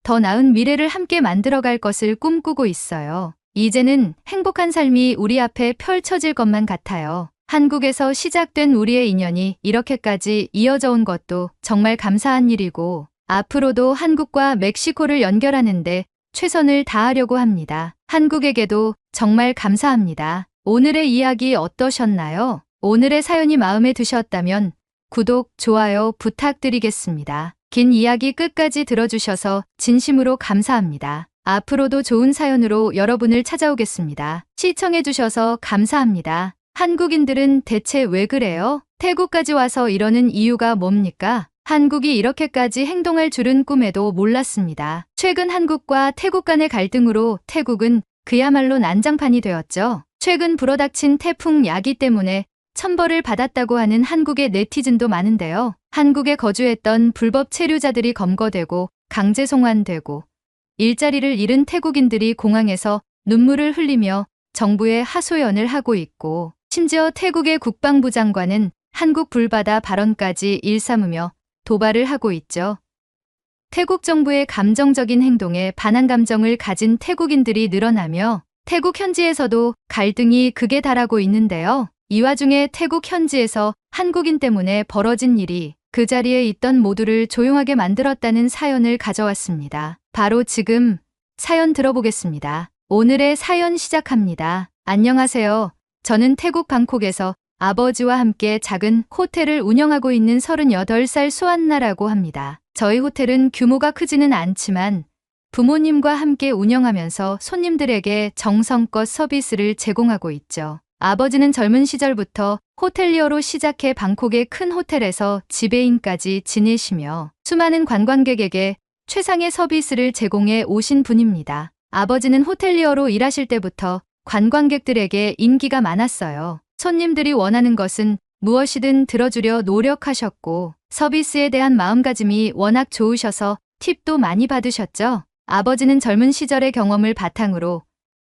더 나은 미래를 함께 만들어갈 것을 꿈꾸고 있어요. 이제는 행복한 삶이 우리 앞에 펼쳐질 것만 같아요. 한국에서 시작된 우리의 인연이 이렇게까지 이어져 온 것도 정말 감사한 일이고 앞으로도 한국과 멕시코를 연결하는데 최선을 다하려고 합니다. 한국에게도 정말 감사합니다. 오늘의 이야기 어떠셨나요? 오늘의 사연이 마음에 드셨다면 구독, 좋아요 부탁드리겠습니다. 긴 이야기 끝까지 들어주셔서 진심으로 감사합니다. 앞으로도 좋은 사연으로 여러분을 찾아오겠습니다. 시청해주셔서 감사합니다. 한국인들은 대체 왜 그래요? 태국까지 와서 이러는 이유가 뭡니까? 한국이 이렇게까지 행동할 줄은 꿈에도 몰랐습니다. 최근 한국과 태국 간의 갈등으로 태국은 그야말로 난장판이 되었죠. 최근 불어닥친 태풍 야기 때문에 천벌을 받았다고 하는 한국의 네티즌도 많은데요. 한국에 거주했던 불법 체류자들이 검거되고 강제 송환되고 일자리를 잃은 태국인들이 공항에서 눈물을 흘리며 정부에 하소연을 하고 있고 심지어 태국의 국방부 장관은 한국 불바다 발언까지 일삼으며 도발을 하고 있죠. 태국 정부의 감정적인 행동에 반한 감정을 가진 태국인들이 늘어나며 태국 현지에서도 갈등이 극에 달하고 있는데요. 이 와중에 태국 현지에서 한국인 때문에 벌어진 일이 그 자리에 있던 모두를 조용하게 만들었다는 사연을 가져왔습니다. 바로 지금 사연 들어보겠습니다. 오늘의 사연 시작합니다. 안녕하세요. 저는 태국 방콕에서 아버지와 함께 작은 호텔을 운영하고 있는 38살 수안나라고 합니다. 저희 호텔은 규모가 크지는 않지만 부모님과 함께 운영하면서 손님들에게 정성껏 서비스를 제공하고 있죠. 아버지는 젊은 시절부터 호텔리어로 시작해 방콕의 큰 호텔에서 지배인까지 지내시며 수많은 관광객에게 최상의 서비스를 제공해 오신 분입니다. 아버지는 호텔리어로 일하실 때부터 관광객들에게 인기가 많았어요. 손님들이 원하는 것은 무엇이든 들어주려 노력하셨고 서비스에 대한 마음가짐이 워낙 좋으셔서 팁도 많이 받으셨죠. 아버지는 젊은 시절의 경험을 바탕으로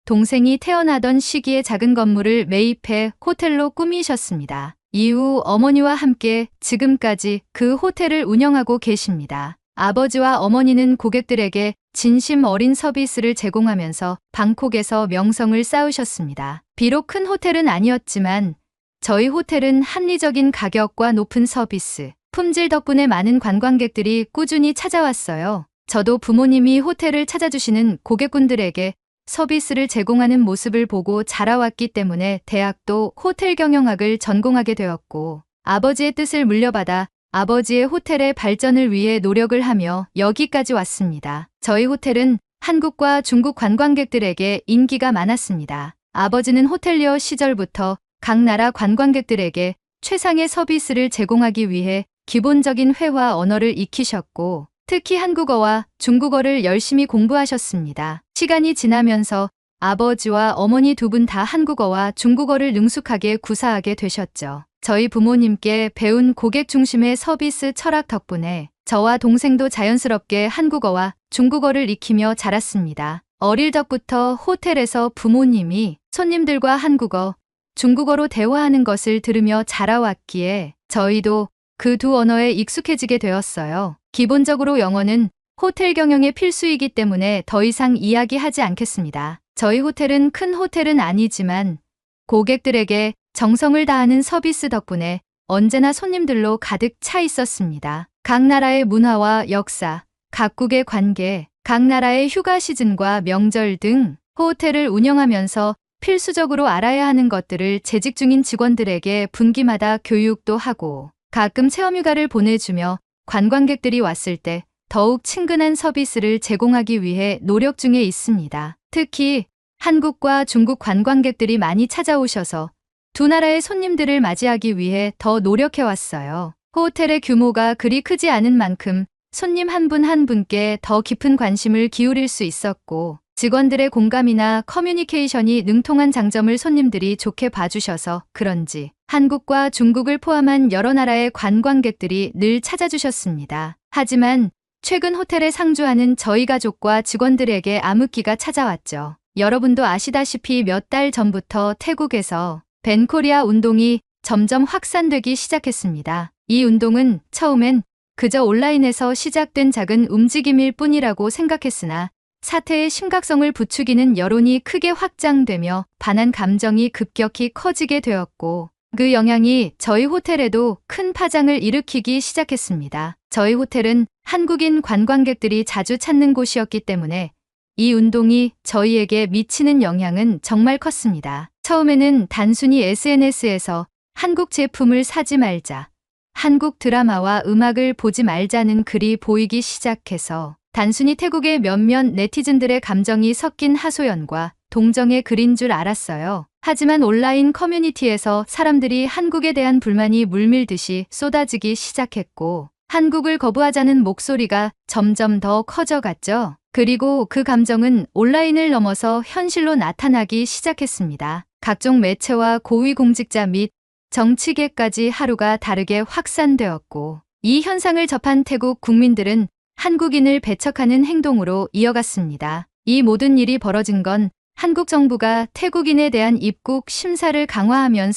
동생이 태어나던 시기에 작은 건물을 매입해 호텔로 꾸미셨습니다. 이후 어머니와 함께 지금까지 그 호텔을 운영하고 계십니다. 아버지와 어머니는 고객들에게 진심 어린 서비스를 제공하면서 방콕에서 명성을 쌓으셨습니다. 비록 큰 호텔은 아니었지만 저희 호텔은 합리적인 가격과 높은 서비스, 품질 덕분에 많은 관광객들이 꾸준히 찾아왔어요. 저도 부모님이 호텔을 찾아주시는 고객분들에게 서비스를 제공하는 모습을 보고 자라왔기 때문에 대학도 호텔 경영학을 전공하게 되었고 아버지의 뜻을 물려받아 아버지의 호텔의 발전을 위해 노력을 하며 여기까지 왔습니다. 저희 호텔은 한국과 중국 관광객들에게 인기가 많았습니다. 아버지는 호텔리어 시절부터 각 나라 관광객들에게 최상의 서비스를 제공하기 위해 기본적인 회화 언어를 익히셨고 특히 한국어와 중국어를 열심히 공부하셨습니다. 시간이 지나면서 아버지와 어머니 두 분 다 한국어와 중국어를 능숙하게 구사하게 되셨죠. 저희 부모님께 배운 고객 중심의 서비스 철학 덕분에 저와 동생도 자연스럽게 한국어와 중국어를 익히며 자랐습니다. 어릴 적부터 호텔에서 부모님이 손님들과 한국어, 중국어로 대화하는 것을 들으며 자라왔기에 저희도 그 두 언어에 익숙해지게 되었어요. 기본적으로 영어는 호텔 경영의 필수이기 때문에 더 이상 이야기하지 않겠습니다. 저희 호텔은 큰 호텔은 아니지만 고객들에게 정성을 다하는 서비스 덕분에 언제나 손님들로 가득 차 있었습니다. 각 나라의 문화와 역사, 각국의 관계, 각 나라의 휴가 시즌과 명절 등 호텔을 운영하면서 필수적으로 알아야 하는 것들을 재직 중인 직원들에게 분기마다 교육도 하고 가끔 체험휴가를 보내주며 관광객들이 왔을 때 더욱 친근한 서비스를 제공하기 위해 노력 중에 있습니다. 특히 한국과 중국 관광객들이 많이 찾아오셔서 두 나라의 손님들을 맞이하기 위해 더 노력해왔어요. 호텔의 규모가 그리 크지 않은 만큼 손님 한 분 한 분께 더 깊은 관심을 기울일 수 있었고 직원들의 공감이나 커뮤니케이션이 능통한 장점을 손님들이 좋게 봐주셔서 그런지 한국과 중국을 포함한 여러 나라의 관광객들이 늘 찾아주셨습니다. 하지만 최근 호텔에 상주하는 저희 가족과 직원들에게 암흑기가 찾아왔죠. 여러분도 아시다시피 몇 달 전부터 태국에서 벤코리아 운동이 점점 확산되기 시작했습니다. 이 운동은 처음엔 그저 온라인에서 시작된 작은 움직임일 뿐이라고 생각했으나 사태의 심각성을 부추기는 여론이 크게 확장되며 반한 감정이 급격히 커지게 되었고 그 영향이 저희 호텔에도 큰 파장을 일으키기 시작했습니다. 저희 호텔은 한국인 관광객들이 자주 찾는 곳이었기 때문에 이 운동이 저희에게 미치는 영향은 정말 컸습니다. 처음에는 단순히 SNS에서 한국 제품을 사지 말자, 한국 드라마와 음악을 보지 말자는 글이 보이기 시작해서 단순히 태국의 몇몇 네티즌들의 감정이 섞인 하소연과 동정의 글인 줄 알았어요. 하지만 온라인 커뮤니티에서 사람들이 한국에 대한 불만이 물밀듯이 쏟아지기 시작했고 한국을 거부하자는 목소리가 점점 더 커져갔죠. 그리고 그 감정은 온라인을 넘어서 현실로 나타나기 시작했습니다. 각종 매체와 고위공직자 및 정치계까지 하루가 다르게 확산되었고 이 현상을 접한 태국 국민들은 한국인을 배척하는 행동으로 이어갔습니다. 이 모든 일이 벌어진 건 한국 정부가 태국인에 대한 입국 심사를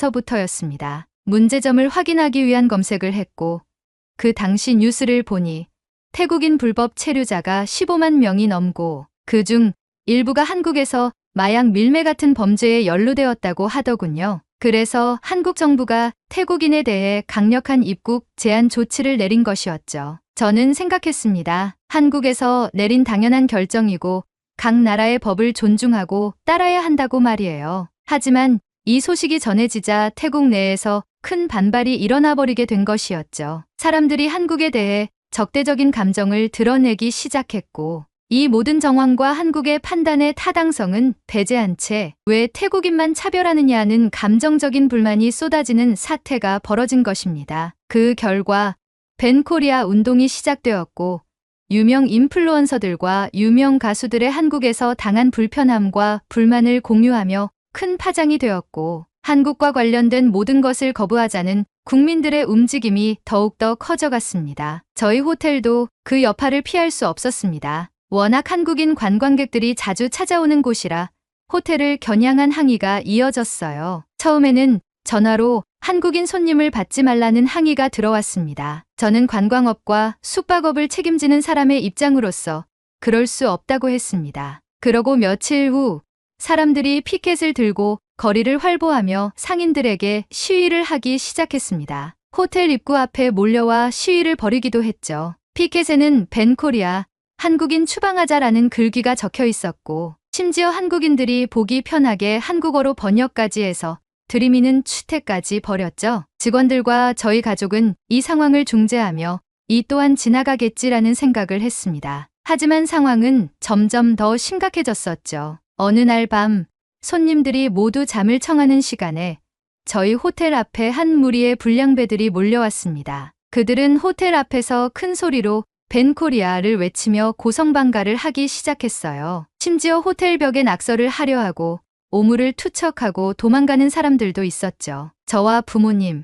강화하면서부터였습니다. 문제점을 확인하기 위한 검색을 했고 그 당시 뉴스를 보니 태국인 불법 체류자가 15만 명이 넘고 그중 일부가 한국에서 마약 밀매 같은 범죄에 연루되었다고 하더군요. 그래서 한국 정부가 태국인에 대해 강력한 입국 제한 조치를 내린 것이었죠. 저는 생각했습니다. 한국에서 내린 당연한 결정이고 각 나라의 법을 존중하고 따라야 한다고 말이에요. 하지만 이 소식이 전해지자 태국 내에서 큰 반발이 일어나 버리게 된 것이었죠. 사람들이 한국에 대해 적대적인 감정을 드러내기 시작했고 이 모든 정황과 한국의 판단의 타당성은 배제한 채 왜 태국인만 차별하느냐는 감정적인 불만이 쏟아지는 사태가 벌어진 것입니다. 그 결과 벤코리아 운동이 시작되었고 유명 인플루언서들과 유명 가수들의 한국에서 당한 불편함과 불만을 공유하며 큰 파장이 되었고 한국과 관련된 모든 것을 거부하자는 국민들의 움직임이 더욱더 커져갔습니다. 저희 호텔도 그 여파를 피할 수 없었습니다. 워낙 한국인 관광객들이 자주 찾아오는 곳이라 호텔을 겨냥한 항의가 이어졌어요. 처음에는 전화로 한국인 손님을 받지 말라는 항의가 들어왔습니다. 저는 관광업과 숙박업을 책임지는 사람의 입장으로서 그럴 수 없다고 했습니다. 그러고 며칠 후 사람들이 피켓을 들고 거리를 활보하며 상인들에게 시위를 하기 시작했습니다. 호텔 입구 앞에 몰려와 시위를 벌이기도 했죠. 피켓에는 벤코리아, 한국인 추방하자라는 글귀가 적혀 있었고 심지어 한국인들이 보기 편하게 한국어로 번역까지 해서 들이미는 추태까지 벌였죠. 직원들과 저희 가족은 이 상황을 중재하며 이 또한 지나가겠지라는 생각을 했습니다. 하지만 상황은 점점 더 심각해졌었죠. 어느 날 밤 손님들이 모두 잠을 청하는 시간에 저희 호텔 앞에 한 무리의 불량배들이 몰려왔습니다. 그들은 호텔 앞에서 큰 소리로 벤코리아를 외치며 고성방가를 하기 시작했어요. 심지어 호텔 벽에 낙서를 하려 하고 오물을 투척하고 도망가는 사람들도 있었죠. 저와 부모님,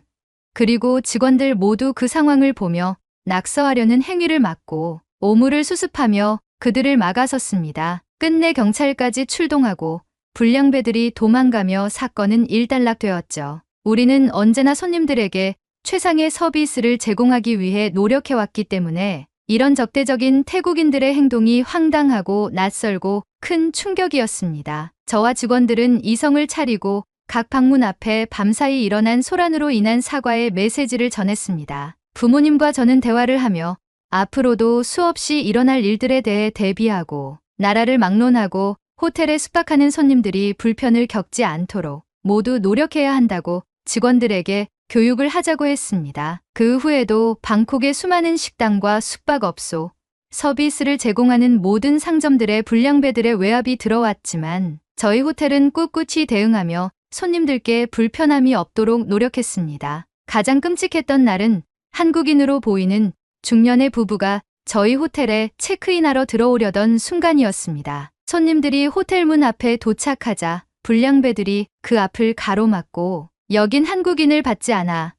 그리고 직원들 모두 그 상황을 보며 낙서하려는 행위를 막고 오물을 수습하며 그들을 막아섰습니다. 끝내 경찰까지 출동하고 불량배들이 도망가며 사건은 일단락되었죠. 우리는 언제나 손님들에게 최상의 서비스를 제공하기 위해 노력해왔기 때문에 이런 적대적인 태국인들의 행동이 황당하고 낯설고 큰 충격이었습니다. 저와 직원들은 이성을 차리고 각 방문 앞에 밤사이 일어난 소란으로 인한 사과의 메시지를 전했습니다. 부모님과 저는 대화를 하며 앞으로도 수없이 일어날 일들에 대해 대비하고 나라를 막론하고 호텔에 숙박하는 손님들이 불편을 겪지 않도록 모두 노력해야 한다고 직원들에게 교육을 하자고 했습니다. 그 후에도 방콕의 수많은 식당과 숙박업소, 서비스를 제공하는 모든 상점들의 불량배들의 외압이 들어왔지만 저희 호텔은 꿋꿋이 대응하며 손님들께 불편함이 없도록 노력했습니다. 가장 끔찍했던 날은 한국인으로 보이는 중년의 부부가 저희 호텔에 체크인하러 들어오려던 순간이었습니다. 손님들이 호텔 문 앞에 도착하자 불량배들이 그 앞을 가로막고 여긴 한국인을 받지 않아.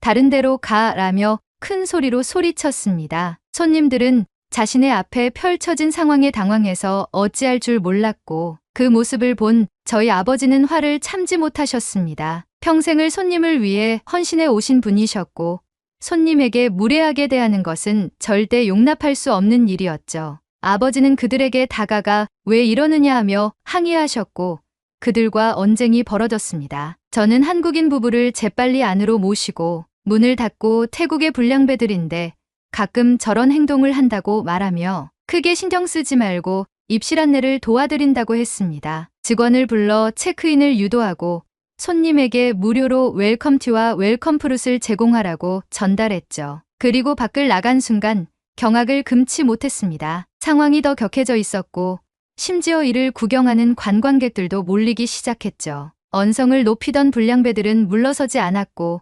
다른 데로 가라며 큰 소리로 소리쳤습니다. 손님들은 자신의 앞에 펼쳐진 상황에 당황해서 어찌할 줄 몰랐고 그 모습을 본 저희 아버지는 화를 참지 못하셨습니다. 평생을 손님을 위해 헌신해 오신 분이셨고 손님에게 무례하게 대하는 것은 절대 용납할 수 없는 일이었죠. 아버지는 그들에게 다가가 왜 이러느냐 하며 항의하셨고 그들과 언쟁이 벌어졌습니다. 저는 한국인 부부를 재빨리 안으로 모시고 문을 닫고 태국의 불량배들인데 가끔 저런 행동을 한다고 말하며 크게 신경 쓰지 말고 입실 안내를 도와드린다고 했습니다. 직원을 불러 체크인을 유도하고 손님에게 무료로 웰컴티와 웰컴 프룻을 제공하라고 전달했죠. 그리고 밖을 나간 순간 경악을 금치 못했습니다. 상황이 더 격해져 있었고 심지어 이를 구경하는 관광객들도 몰리기 시작했죠. 언성을 높이던 불량배들은 물러서지 않았고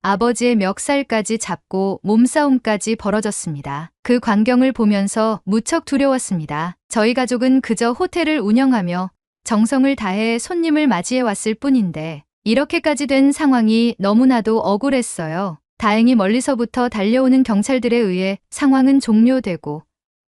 아버지의 멱살까지 잡고 몸싸움까지 벌어졌습니다. 그 광경을 보면서 무척 두려웠습니다. 저희 가족은 그저 호텔을 운영하며 정성을 다해 손님을 맞이해 왔을 뿐인데 이렇게까지 된 상황이 너무나도 억울했어요. 다행히 멀리서부터 달려오는 경찰들에 의해 상황은 종료되고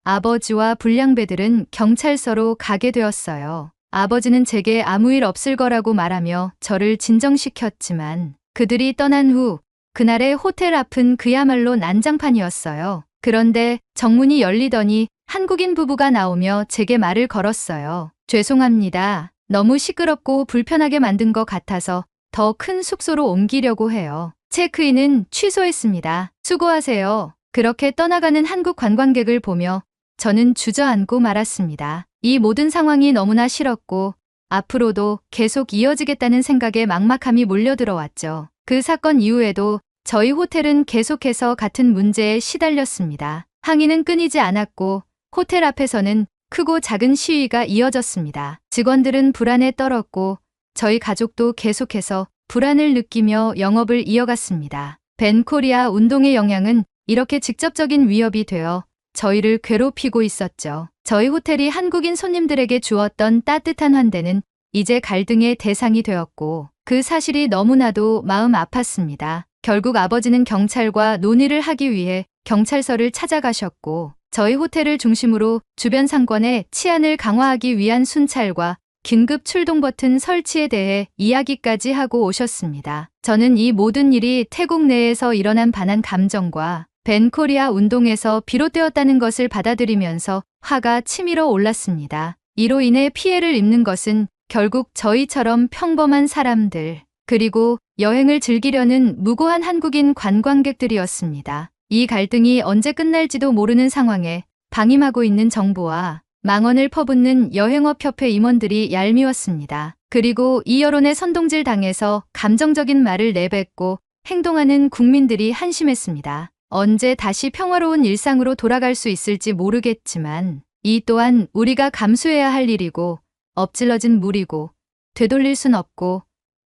아버지와 불량배들은 경찰서로 가게 되었어요. 아버지는 제게 아무 일 없을 거라고 말하며 저를 진정시켰지만 그들이 떠난 후 그날의 호텔 앞은 그야말로 난장판이었어요. 그런데 정문이 열리더니 한국인 부부가 나오며 제게 말을 걸었어요. 죄송합니다. 너무 시끄럽고 불편하게 만든 것 같아서 더 큰 숙소로 옮기려고 해요. 체크인은 취소했습니다. 수고하세요. 그렇게 떠나가는 한국 관광객을 보며 저는 주저앉고 말았습니다. 이 모든 상황이 너무나 싫었고 앞으로도 계속 이어지겠다는 생각에 막막함이 몰려들어왔죠. 그 사건 이후에도 저희 호텔은 계속해서 같은 문제에 시달렸습니다. 항의는 끊이지 않았고 호텔 앞에서는 크고 작은 시위가 이어졌습니다. 직원들은 불안에 떨었고 저희 가족도 계속해서 불안을 느끼며 영업을 이어갔습니다. 벤코리아 운동의 영향은 이렇게 직접적인 위협이 되어 저희를 괴롭히고 있었죠. 저희 호텔이 한국인 손님들에게 주었던 따뜻한 환대는 이제 갈등의 대상이 되었고 그 사실이 너무나도 마음 아팠습니다. 결국 아버지는 경찰과 논의를 하기 위해 경찰서를 찾아가셨고 저희 호텔을 중심으로 주변 상권의 치안을 강화하기 위한 순찰과 긴급 출동 버튼 설치에 대해 이야기까지 하고 오셨습니다. 저는 이 모든 일이 태국 내에서 일어난 반한 감정과 벤코리아 운동에서 비롯되었다는 것을 받아들이면서 화가 치밀어 올랐습니다. 이로 인해 피해를 입는 것은 결국 저희처럼 평범한 사람들, 그리고 여행을 즐기려는 무고한 한국인 관광객들이었습니다. 이 갈등이 언제 끝날지도 모르는 상황에 방임하고 있는 정부와 망언을 퍼붓는 여행업협회 임원들이 얄미웠습니다. 그리고 이 여론에 선동질 당해서 감정적인 말을 내뱉고 행동하는 국민들이 한심했습니다. 언제 다시 평화로운 일상으로 돌아갈 수 있을지 모르겠지만 이 또한 우리가 감수해야 할 일이고 엎질러진 물이고 되돌릴 순 없고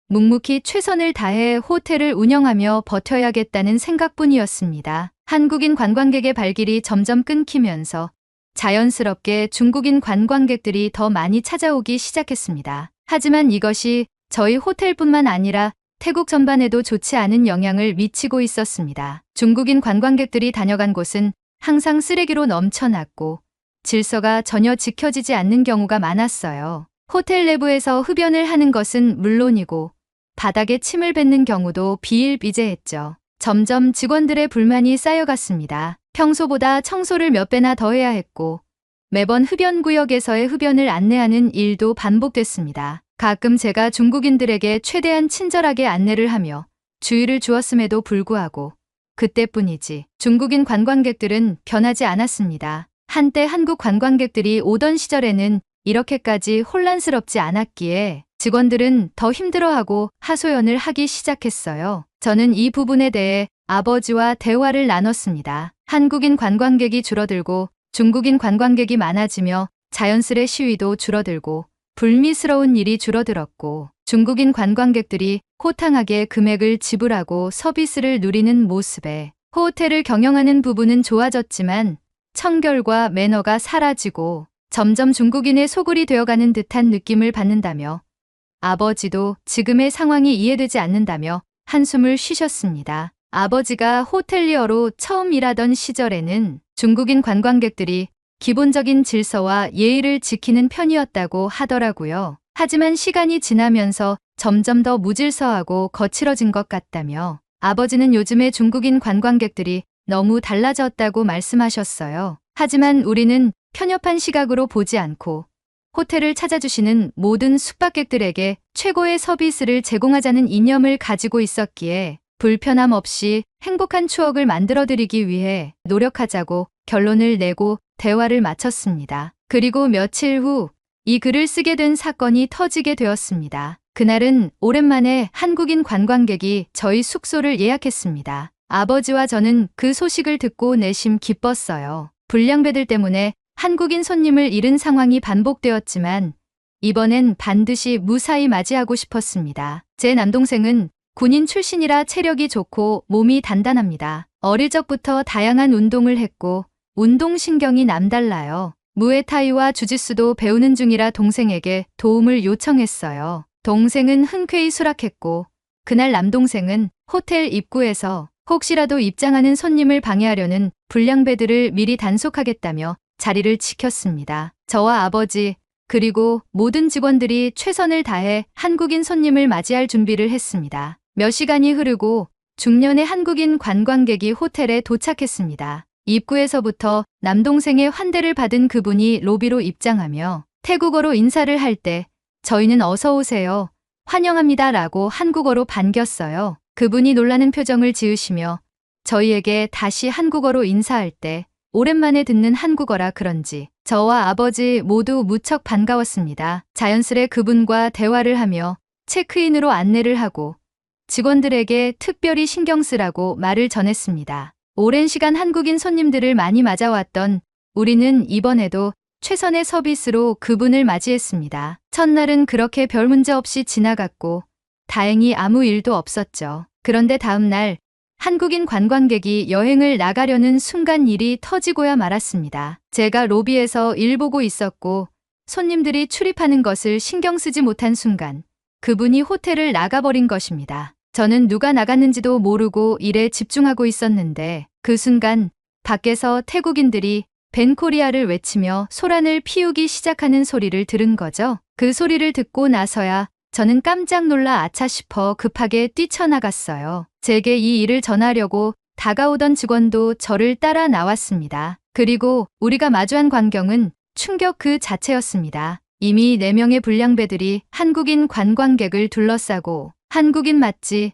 묵묵히 최선을 다해 호텔을 운영하며 버텨야겠다는 생각뿐이었습니다. 한국인 관광객의 발길이 점점 끊기면서 자연스럽게 중국인 관광객들이 더 많이 찾아오기 시작했습니다. 하지만 이것이 저희 호텔뿐만 아니라 태국 전반에도 좋지 않은 영향을 미치고 있었습니다. 중국인 관광객들이 다녀간 곳은 항상 쓰레기로 넘쳐났고 질서가 전혀 지켜지지 않는 경우가 많았어요. 호텔 내부에서 흡연을 하는 것은 물론이고 바닥에 침을 뱉는 경우도 비일비재했죠. 점점 직원들의 불만이 쌓여갔습니다. 평소보다 청소를 몇 배나 더 해야 했고 매번 흡연 구역에서의 흡연을 안내하는 일도 반복됐습니다. 가끔 제가 중국인들에게 최대한 친절하게 안내를 하며 주의를 주었음에도 불구하고 그때뿐이지 중국인 관광객들은 변하지 않았습니다. 한때 한국 관광객들이 오던 시절에는 이렇게까지 혼란스럽지 않았기에 직원들은 더 힘들어하고 하소연을 하기 시작했어요. 저는 이 부분에 대해 아버지와 대화를 나눴습니다. 한국인 관광객이 줄어들고 중국인 관광객이 많아지며 자연스레 시위도 줄어들고 불미스러운 일이 줄어들었고 중국인 관광객들이 호탕하게 금액을 지불하고 서비스를 누리는 모습에 호텔을 경영하는 부분은 좋아졌지만 청결과 매너가 사라지고 점점 중국인의 소굴이 되어가는 듯한 느낌을 받는다며 아버지도 지금의 상황이 이해되지 않는다며 한숨을 쉬셨습니다. 아버지가 호텔리어로 처음 일하던 시절에는 중국인 관광객들이 기본적인 질서와 예의를 지키는 편이었다고 하더라고요. 하지만 시간이 지나면서 점점 더 무질서하고 거칠어진 것 같다며 아버지는 요즘의 중국인 관광객들이 너무 달라졌다고 말씀하셨어요. 하지만 우리는 편협한 시각으로 보지 않고 호텔을 찾아주시는 모든 숙박객들에게 최고의 서비스를 제공하자는 이념을 가지고 있었기에 불편함 없이 행복한 추억을 만들어드리기 위해 노력하자고 결론을 내고 대화를 마쳤습니다. 그리고 며칠 후 이 글을 쓰게 된 사건이 터지게 되었습니다. 그날은 오랜만에 한국인 관광객이 저희 숙소를 예약했습니다. 아버지와 저는 그 소식을 듣고 내심 기뻤어요. 불량배들 때문에 한국인 손님을 잃은 상황이 반복되었지만 이번엔 반드시 무사히 맞이하고 싶었습니다. 제 남동생은 군인 출신이라 체력이 좋고 몸이 단단합니다. 어릴 적부터 다양한 운동을 했고 운동신경이 남달라요. 무에타이와 주짓수도 배우는 중이라 동생에게 도움을 요청했어요. 동생은 흔쾌히 수락했고 그날 남동생은 호텔 입구에서 혹시라도 입장하는 손님을 방해하려는 불량배들을 미리 단속하겠다며 자리를 지켰습니다. 저와 아버지 그리고 모든 직원들이 최선을 다해 한국인 손님을 맞이할 준비를 했습니다. 몇 시간이 흐르고 중년의 한국인 관광객이 호텔에 도착했습니다. 입구에서부터 남동생의 환대를 받은 그분이 로비로 입장하며 태국어로 인사를 할 때 저희는 어서 오세요, 환영합니다 라고 한국어로 반겼어요. 그분이 놀라는 표정을 지으시며 저희에게 다시 한국어로 인사할 때 오랜만에 듣는 한국어라 그런지 저와 아버지 모두 무척 반가웠습니다. 자연스레 그분과 대화를 하며 체크인으로 안내를 하고 직원들에게 특별히 신경 쓰라고 말을 전했습니다. 오랜 시간 한국인 손님들을 많이 맞아왔던 우리는 이번에도 최선의 서비스로 그분을 맞이했습니다. 첫날은 그렇게 별 문제 없이 지나갔고 다행히 아무 일도 없었죠. 그런데 다음 날 한국인 관광객이 여행을 나가려는 순간 일이 터지고야 말았습니다. 제가 로비에서 일 보고 있었고 손님들이 출입하는 것을 신경 쓰지 못한 순간 그분이 호텔을 나가버린 것입니다. 저는 누가 나갔는지도 모르고 일에 집중하고 있었는데 그 순간 밖에서 태국인들이 벤코리아를 외치며 소란을 피우기 시작하는 소리를 들은 거죠. 그 소리를 듣고 나서야 저는 깜짝 놀라 아차 싶어 급하게 뛰쳐나갔어요. 제게 이 일을 전하려고 다가오던 직원도 저를 따라 나왔습니다. 그리고 우리가 마주한 광경은 충격 그 자체였습니다. 이미 4명의 불량배들이 한국인 관광객을 둘러싸고 한국인 맞지?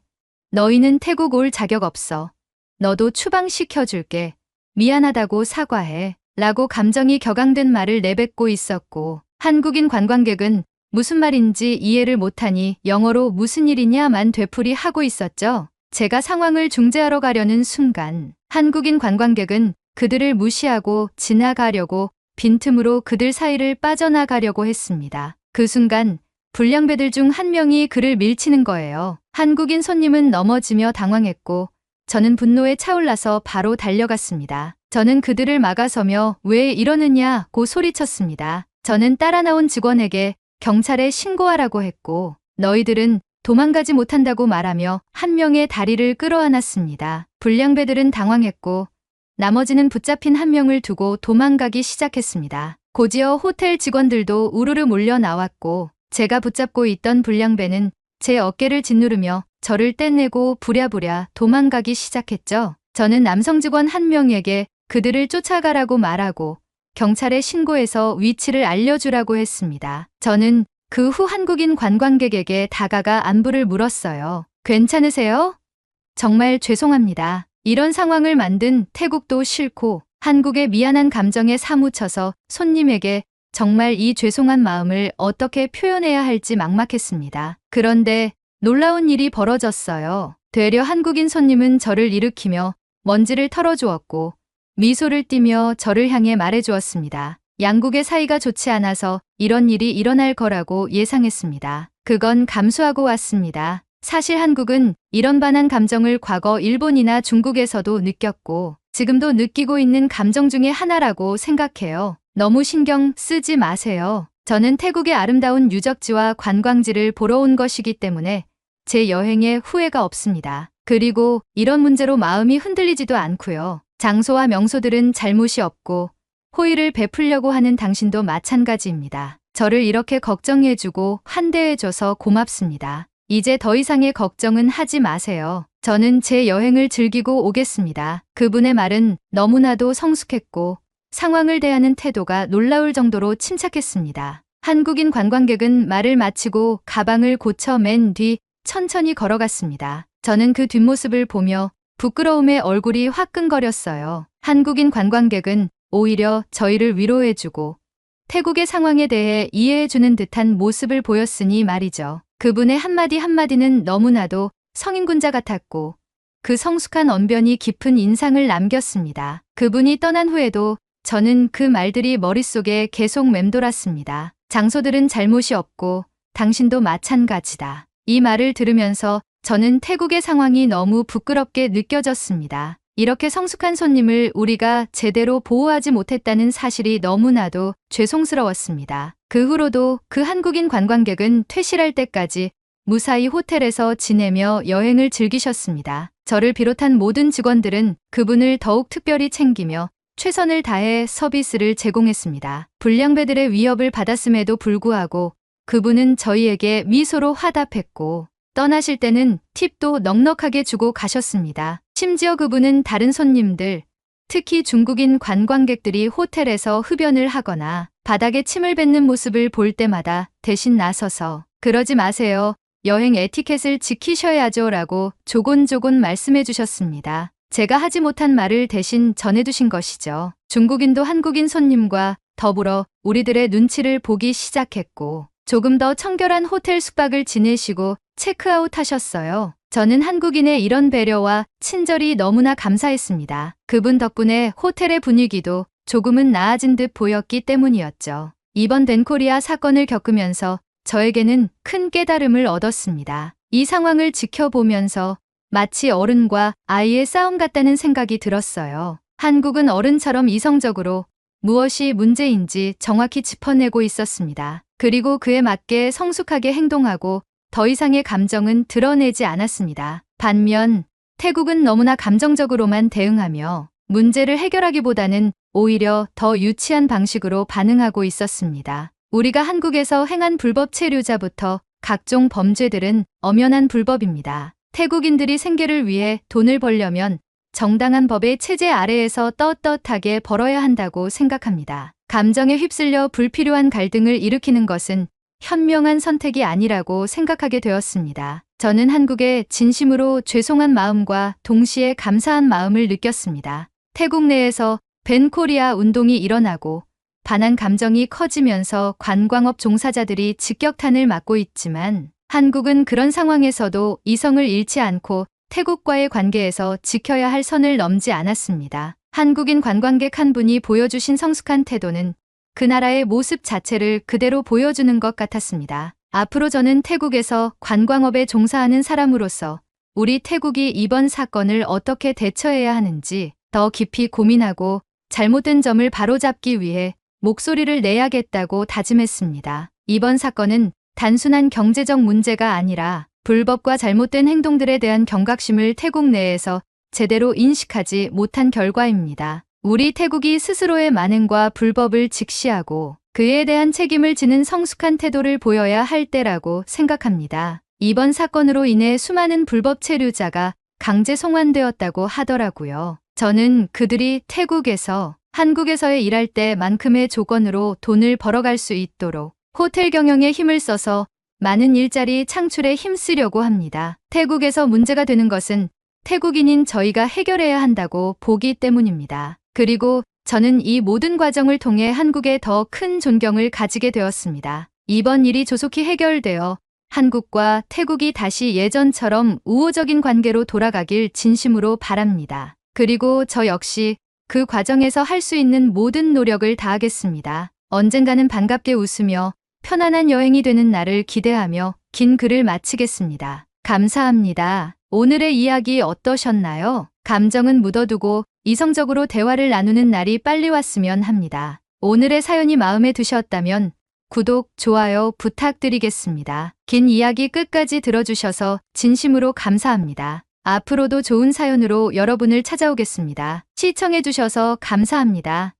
너희는 태국 올 자격 없어. 너도 추방시켜줄게. 미안하다고 사과해. 라고 감정이 격앙된 말을 내뱉고 있었고 한국인 관광객은 무슨 말인지 이해를 못하니 영어로 무슨 일이냐만 되풀이하고 있었죠. 제가 상황을 중재하러 가려는 순간 한국인 관광객은 그들을 무시하고 지나가려고 빈틈으로 그들 사이를 빠져나가려고 했습니다. 그 순간 불량배들 중 한 명이 그를 밀치는 거예요. 한국인 손님은 넘어지며 당황했고 저는 분노에 차올라서 바로 달려갔습니다. 저는 그들을 막아서며 왜 이러느냐고 소리쳤습니다. 저는 따라 나온 직원에게 경찰에 신고하라고 했고 너희들은 도망가지 못한다고 말하며 한 명의 다리를 끌어안았습니다. 불량배들은 당황했고 나머지는 붙잡힌 한 명을 두고 도망가기 시작했습니다. 곧이어 호텔 직원들도 우르르 몰려 나왔고 제가 붙잡고 있던 불량배는 제 어깨를 짓누르며 저를 떼내고 부랴부랴 도망가기 시작했죠. 저는 남성 직원 한 명에게 그들을 쫓아가라고 말하고 경찰에 신고해서 위치를 알려주라고 했습니다. 저는 그 후 한국인 관광객에게 다가가 안부를 물었어요. 괜찮으세요? 정말 죄송합니다. 이런 상황을 만든 태국도 싫고 한국의 미안한 감정에 사무쳐서 손님에게 정말 이 죄송한 마음을 어떻게 표현해야 할지 막막했습니다. 그런데 놀라운 일이 벌어졌어요. 되려 한국인 손님은 저를 일으키며 먼지를 털어주었고 미소를 띠며 저를 향해 말해주었습니다. 양국의 사이가 좋지 않아서 이런 일이 일어날 거라고 예상했습니다. 그건 감수하고 왔습니다. 사실 한국은 이런 반한 감정을 과거 일본이나 중국에서도 느꼈고 지금도 느끼고 있는 감정 중에 하나라고 생각해요. 너무 신경 쓰지 마세요. 저는 태국의 아름다운 유적지와 관광지를 보러 온 것이기 때문에 제 여행에 후회가 없습니다. 그리고 이런 문제로 마음이 흔들리지도 않고요. 장소와 명소들은 잘못이 없고 호의를 베풀려고 하는 당신도 마찬가지입니다. 저를 이렇게 걱정해주고 환대해줘서 고맙습니다. 이제 더 이상의 걱정은 하지 마세요. 저는 제 여행을 즐기고 오겠습니다. 그분의 말은 너무나도 성숙했고 상황을 대하는 태도가 놀라울 정도로 침착했습니다. 한국인 관광객은 말을 마치고 가방을 고쳐 맨 뒤 천천히 걸어갔습니다. 저는 그 뒷모습을 보며 부끄러움에 얼굴이 화끈거렸어요. 한국인 관광객은 오히려 저희를 위로해주고 태국의 상황에 대해 이해해주는 듯한 모습을 보였으니 말이죠. 그분의 한마디 한마디는 너무나도 성인군자 같았고 그 성숙한 언변이 깊은 인상을 남겼습니다. 그분이 떠난 후에도 저는 그 말들이 머릿속에 계속 맴돌았습니다. 장소들은 잘못이 없고 당신도 마찬가지다. 이 말을 들으면서 저는 태국의 상황이 너무 부끄럽게 느껴졌습니다. 이렇게 성숙한 손님을 우리가 제대로 보호하지 못했다는 사실이 너무나도 죄송스러웠습니다. 그 후로도 그 한국인 관광객은 퇴실할 때까지 무사히 호텔에서 지내며 여행을 즐기셨습니다. 저를 비롯한 모든 직원들은 그분을 더욱 특별히 챙기며 최선을 다해 서비스를 제공했습니다. 불량배들의 위협을 받았음에도 불구하고 그분은 저희에게 미소로 화답했고 떠나실 때는 팁도 넉넉하게 주고 가셨습니다. 심지어 그분은 다른 손님들, 특히 중국인 관광객들이 호텔에서 흡연을 하거나 바닥에 침을 뱉는 모습을 볼 때마다 대신 나서서 그러지 마세요. 여행 에티켓을 지키셔야죠 라고 조곤조곤 말씀해 주셨습니다. 제가 하지 못한 말을 대신 전해두신 것이죠. 중국인도 한국인 손님과 더불어 우리들의 눈치를 보기 시작했고 조금 더 청결한 호텔 숙박을 지내시고 체크아웃 하셨어요. 저는 한국인의 이런 배려와 친절이 너무나 감사했습니다. 그분 덕분에 호텔의 분위기도 조금은 나아진 듯 보였기 때문이었죠. 이번 벤코리아 사건을 겪으면서 저에게는 큰 깨달음을 얻었습니다. 이 상황을 지켜보면서 마치 어른과 아이의 싸움 같다는 생각이 들었어요. 한국은 어른처럼 이성적으로 무엇이 문제인지 정확히 짚어내고 있었습니다. 그리고 그에 맞게 성숙하게 행동하고 더 이상의 감정은 드러내지 않았습니다. 반면 태국은 너무나 감정적으로만 대응하며 문제를 해결하기보다는 오히려 더 유치한 방식으로 반응하고 있었습니다. 우리가 한국에서 행한 불법 체류자부터 각종 범죄들은 엄연한 불법입니다. 태국인들이 생계를 위해 돈을 벌려면 정당한 법의 체제 아래에서 떳떳하게 벌어야 한다고 생각합니다. 감정에 휩쓸려 불필요한 갈등을 일으키는 것은 현명한 선택이 아니라고 생각하게 되었습니다. 저는 한국에 진심으로 죄송한 마음과 동시에 감사한 마음을 느꼈습니다. 태국 내에서 벤코리아 운동이 일어나고 반한 감정이 커지면서 관광업 종사자들이 직격탄을 맞고 있지만 한국은 그런 상황에서도 이성을 잃지 않고 태국과의 관계에서 지켜야 할 선을 넘지 않았습니다. 한국인 관광객 한 분이 보여주신 성숙한 태도는 그 나라의 모습 자체를 그대로 보여주는 것 같았습니다. 앞으로 저는 태국에서 관광업에 종사하는 사람으로서 우리 태국이 이번 사건을 어떻게 대처해야 하는지 더 깊이 고민하고 잘못된 점을 바로잡기 위해 목소리를 내야겠다고 다짐했습니다. 이번 사건은 단순한 경제적 문제가 아니라 불법과 잘못된 행동들에 대한 경각심을 태국 내에서 제대로 인식하지 못한 결과입니다. 우리 태국이 스스로의 만행과 불법을 직시하고 그에 대한 책임을 지는 성숙한 태도를 보여야 할 때라고 생각합니다. 이번 사건으로 인해 수많은 불법 체류자가 강제 송환되었다고 하더라고요. 저는 그들이 태국에서 한국에서의 일할 때만큼의 조건으로 돈을 벌어갈 수 있도록 호텔 경영에 힘을 써서 많은 일자리 창출에 힘쓰려고 합니다. 태국에서 문제가 되는 것은 태국인인 저희가 해결해야 한다고 보기 때문입니다. 그리고 저는 이 모든 과정을 통해 한국에 더 큰 존경을 가지게 되었습니다. 이번 일이 조속히 해결되어 한국과 태국이 다시 예전처럼 우호적인 관계로 돌아가길 진심으로 바랍니다. 그리고 저 역시 그 과정에서 할 수 있는 모든 노력을 다하겠습니다. 언젠가는 반갑게 웃으며 편안한 여행이 되는 날을 기대하며 긴 글을 마치겠습니다. 감사합니다. 오늘의 이야기 어떠셨나요? 감정은 묻어두고 이성적으로 대화를 나누는 날이 빨리 왔으면 합니다. 오늘의 사연이 마음에 드셨다면 구독, 좋아요 부탁드리겠습니다. 긴 이야기 끝까지 들어주셔서 진심으로 감사합니다. 앞으로도 좋은 사연으로 여러분을 찾아오겠습니다. 시청해주셔서 감사합니다.